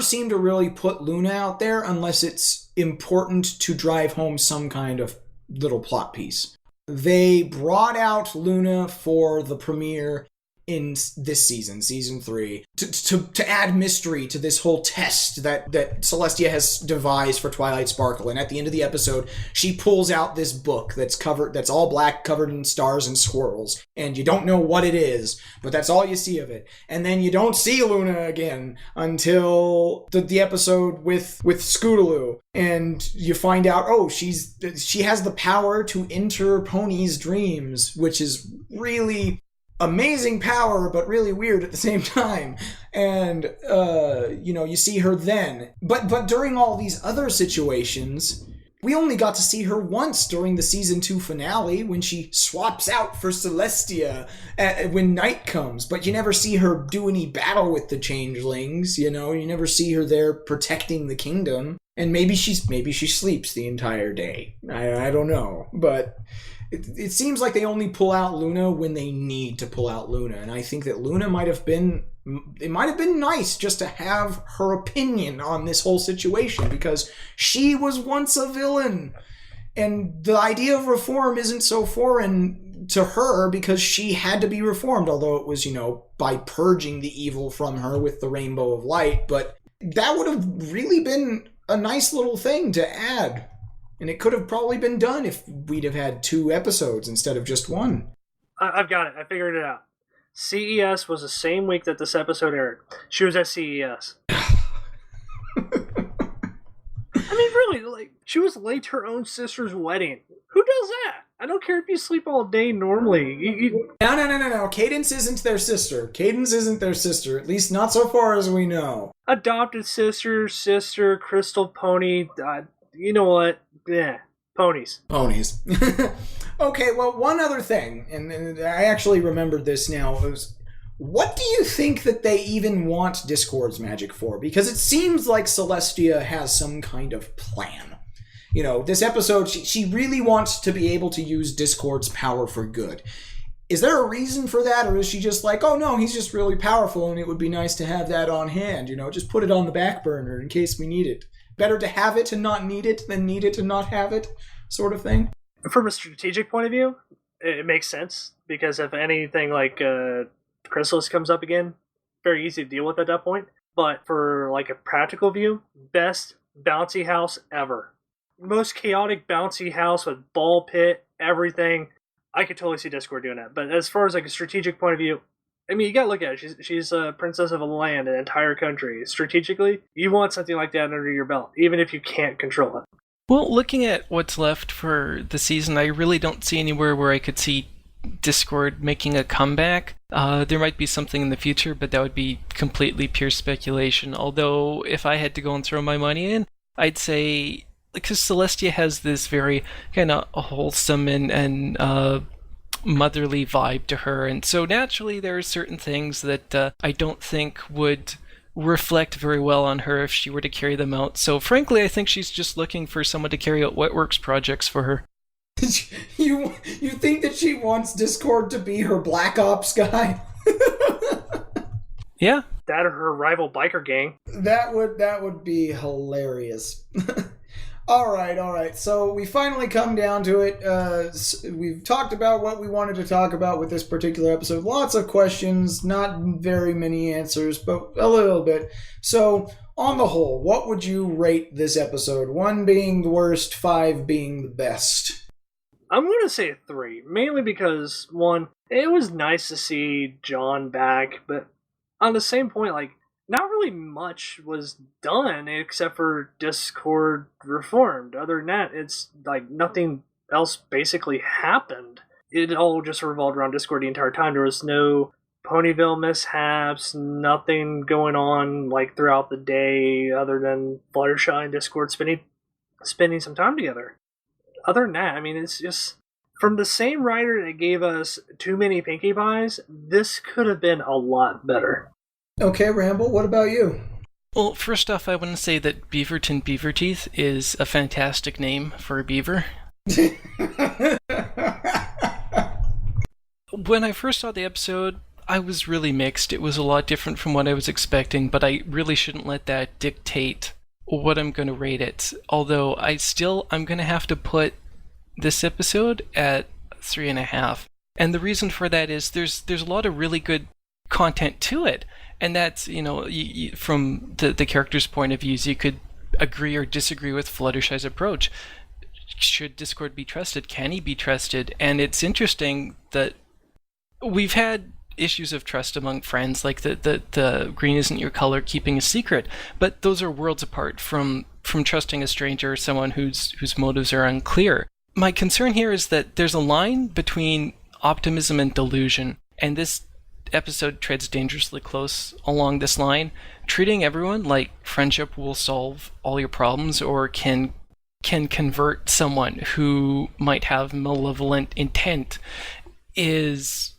seem to really put Luna out there unless it's important to drive home some kind of little plot piece. They brought out Luna for the premiere in this season 3, to add mystery to this whole test that Celestia has devised for Twilight Sparkle. And at the end of the episode, she pulls out this book that's all black, covered in stars and swirls, and you don't know what it is, but that's all you see of it. And then you don't see Luna again until the episode with Scootaloo, and you find out, oh, she has the power to enter ponies' dreams, which is really amazing power, but really weird at the same time. And, you see her then. But during all these other situations, we only got to see her once during the season 2 finale when she swaps out for Celestia when night comes. But you never see her do any battle with the changelings, you never see her there protecting the kingdom. And maybe she sleeps the entire day. I don't know. But it seems like they only pull out Luna when they need to pull out Luna. And I think that Luna might have been nice just to have her opinion on this whole situation, because she was once a villain. And the idea of reform isn't so foreign to her because she had to be reformed, although it was, by purging the evil from her with the Rainbow of Light. But that would have really been a nice little thing to add. And it could have probably been done if we'd have had 2 episodes instead of just 1. I've got it. I figured it out. CES was the same week that this episode aired. She was at CES. Really, she was late to her own sister's wedding. Who does that? I don't care if you sleep all day normally. No. Cadence isn't their sister. At least not so far as we know. Adopted sister, crystal pony. You know what? Yeah, ponies. Okay, well, one other thing, and I actually remembered this now, was what do you think that they even want Discord's magic for? Because it seems like Celestia has some kind of plan. This episode, she really wants to be able to use Discord's power for good. Is there a reason for that, or is she just like, oh no, he's just really powerful and it would be nice to have that on hand, just put it on the back burner in case we need it. Better to have it and not need it than need it and not have it, sort of thing? From a strategic point of view, it makes sense, because if anything like Chrysalis comes up again, very easy to deal with at that point. But for like a practical view, best bouncy house ever. Most chaotic bouncy house with ball pit, everything. I could totally see Discord doing that. But as far as like a strategic point of view, you gotta look at it. She's a princess of a land, an entire country. Strategically, you want something like that under your belt, even if you can't control it. Well, looking at what's left for the season, I really don't see anywhere where I could see Discord making a comeback. There might be something in the future, but that would be completely pure speculation. Although, if I had to go and throw my money in, I'd say, because Celestia has this very kind of wholesome and motherly vibe to her, and so naturally there are certain things that I don't think would reflect very well on her if she were to carry them out. So frankly, I think she's just looking for someone to carry out Wetworks projects for her. You think that she wants Discord to be her Black Ops guy? Yeah. That or her rival biker gang. That would be hilarious. All right. So we finally come down to it. We've talked about what we wanted to talk about with this particular episode. Lots of questions, not very many answers, but a little bit. So on the whole, what would you rate this episode? 1 being the worst, 5 being the best. I'm going to say a 3, mainly because, 1, it was nice to see John back, but on the same point, not really much was done except for Discord reformed. Other than that, it's nothing else basically happened. It all just revolved around Discord the entire time. There was no Ponyville mishaps, nothing going on throughout the day other than Fluttershy and Discord spending some time together. Other than that, it's just from the same writer that gave us Too Many Pinkie Pies, this could have been a lot better. Okay, Ramble, what about you? Well, first off, I want to say that Beaverton Beaverteeth is a fantastic name for a beaver. When I first saw the episode, I was really mixed. It was a lot different from what I was expecting, but I really shouldn't let that dictate what I'm going to rate it. Although I'm going to have to put this episode at 3.5. And the reason for that is there's a lot of really good content to it. And that's, from the character's point of views, you could agree or disagree with Fluttershy's approach. Should Discord be trusted? Can he be trusted? And it's interesting that we've had issues of trust among friends, like the green isn't your color, keeping a secret. But those are worlds apart from trusting a stranger or someone whose motives are unclear. My concern here is that there's a line between optimism and delusion. and this episode treads dangerously close along this line, treating everyone like friendship will solve all your problems or can convert someone who might have malevolent intent is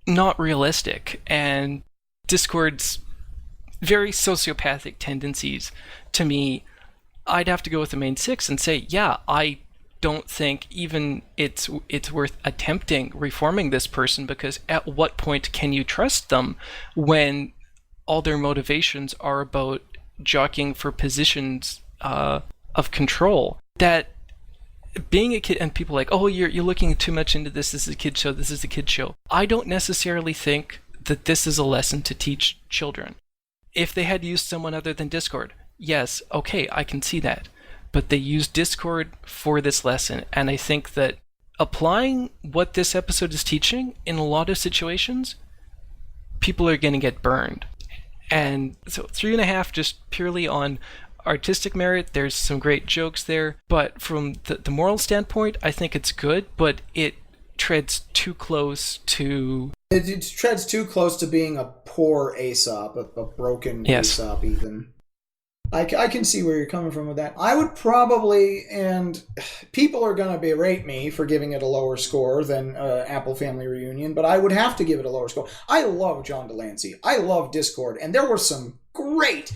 not realistic. And Discord's very sociopathic tendencies, to me, I'd have to go with the main six and say, yeah, I don't think even it's worth attempting reforming this person, because at what point can you trust them when all their motivations are about jockeying for positions of control? That being a kid, and people are like, oh, you're looking too much into this is a kid show, this is a kid show. I don't necessarily think that this is a lesson to teach children. If they had used someone other than Discord, yes, okay, I can see that. But they used Discord for this lesson, and I think that applying what this episode is teaching in a lot of situations, people are going to get burned. And so 3.5 just purely on artistic merit. There's some great jokes there, but from the moral standpoint, I think it's good, but it treads too close to... It treads too close to being a poor Aesop, a broken Aesop even. I can see where you're coming from with that. I would probably, and people are going to berate me for giving it a lower score than Apple Family Reunion, but I would have to give it a lower score. I love John Delancey. I love Discord, and there was some great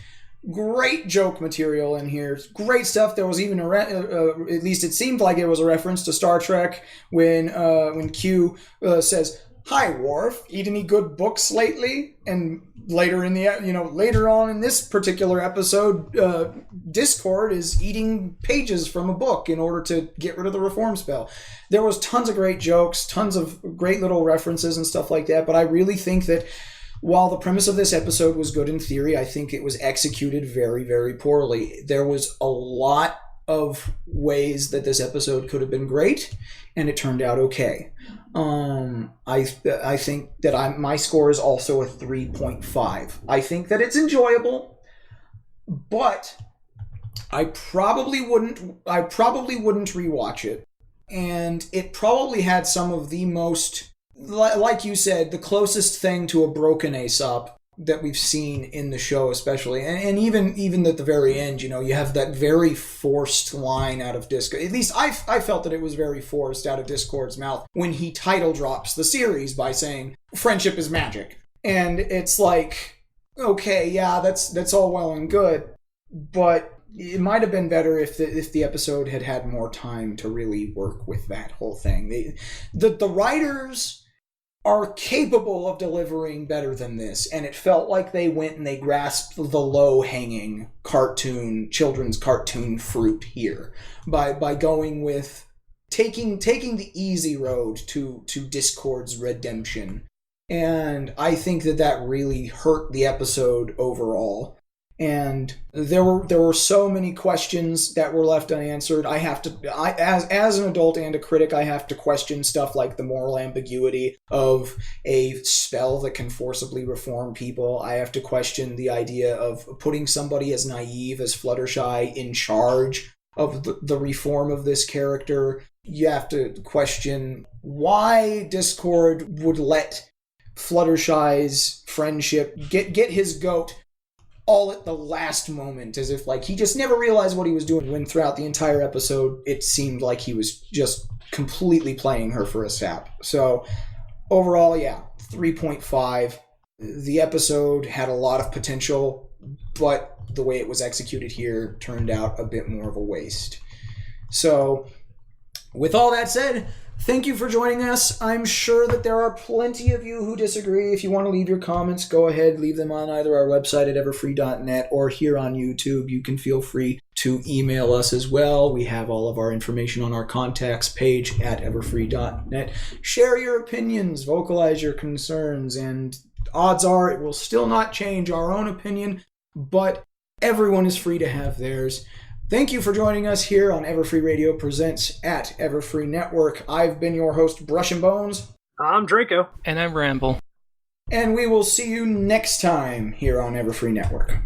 joke material in here. Great stuff. There was even at least it seemed like it was a reference to Star Trek when Q says, "Hi, Worf. Eat any good books lately?" And later on in this particular episode, Discord is eating pages from a book in order to get rid of the reform spell. There was tons of great jokes, tons of great little references and stuff like that. But I really think that while the premise of this episode was good in theory, I think it was executed very, very poorly. There was a lot of ways that this episode could have been great, and it turned out okay. I think that my score is also a 3.5. I think that it's enjoyable, but I probably wouldn't rewatch it. And it probably had some of the most, like you said, the closest thing to a broken Aesop that we've seen in the show, especially, and even at the very end, you have that very forced line out of Discord. At least I felt that it was very forced out of Discord's mouth when he title drops the series by saying friendship is magic, and it's like, okay, yeah, that's all well and good, but it might have been better if the episode had more time to really work with that whole thing. The writers are capable of delivering better than this, and it felt like they went and they grasped the low-hanging children's cartoon fruit here by going with taking the easy road to Discord's redemption. And I think that really hurt the episode overall. And there were so many questions that were left unanswered. As an adult and a critic, I have to question stuff like the moral ambiguity of a spell that can forcibly reform people. I have to question the idea of putting somebody as naive as Fluttershy in charge of the reform of this character. You have to question why Discord would let Fluttershy's friendship get his goat all at the last moment, as if like he just never realized what he was doing, when throughout the entire episode it seemed like he was just completely playing her for a sap. So overall, yeah, 3.5. The episode had a lot of potential, but the way it was executed here turned out a bit more of a waste. So with all that said, thank you for joining us. I'm sure that there are plenty of you who disagree. If you want to leave your comments, go ahead, leave them on either our website at everfree.net or here on YouTube. You can feel free to email us as well. We have all of our information on our contacts page at everfree.net. Share your opinions, vocalize your concerns, and odds are it will still not change our own opinion, but everyone is free to have theirs. Thank you for joining us here on Everfree Radio Presents at Everfree Network. I've been your host, Brush and Bones. I'm Draco. And I'm Ramble. And we will see you next time here on Everfree Network.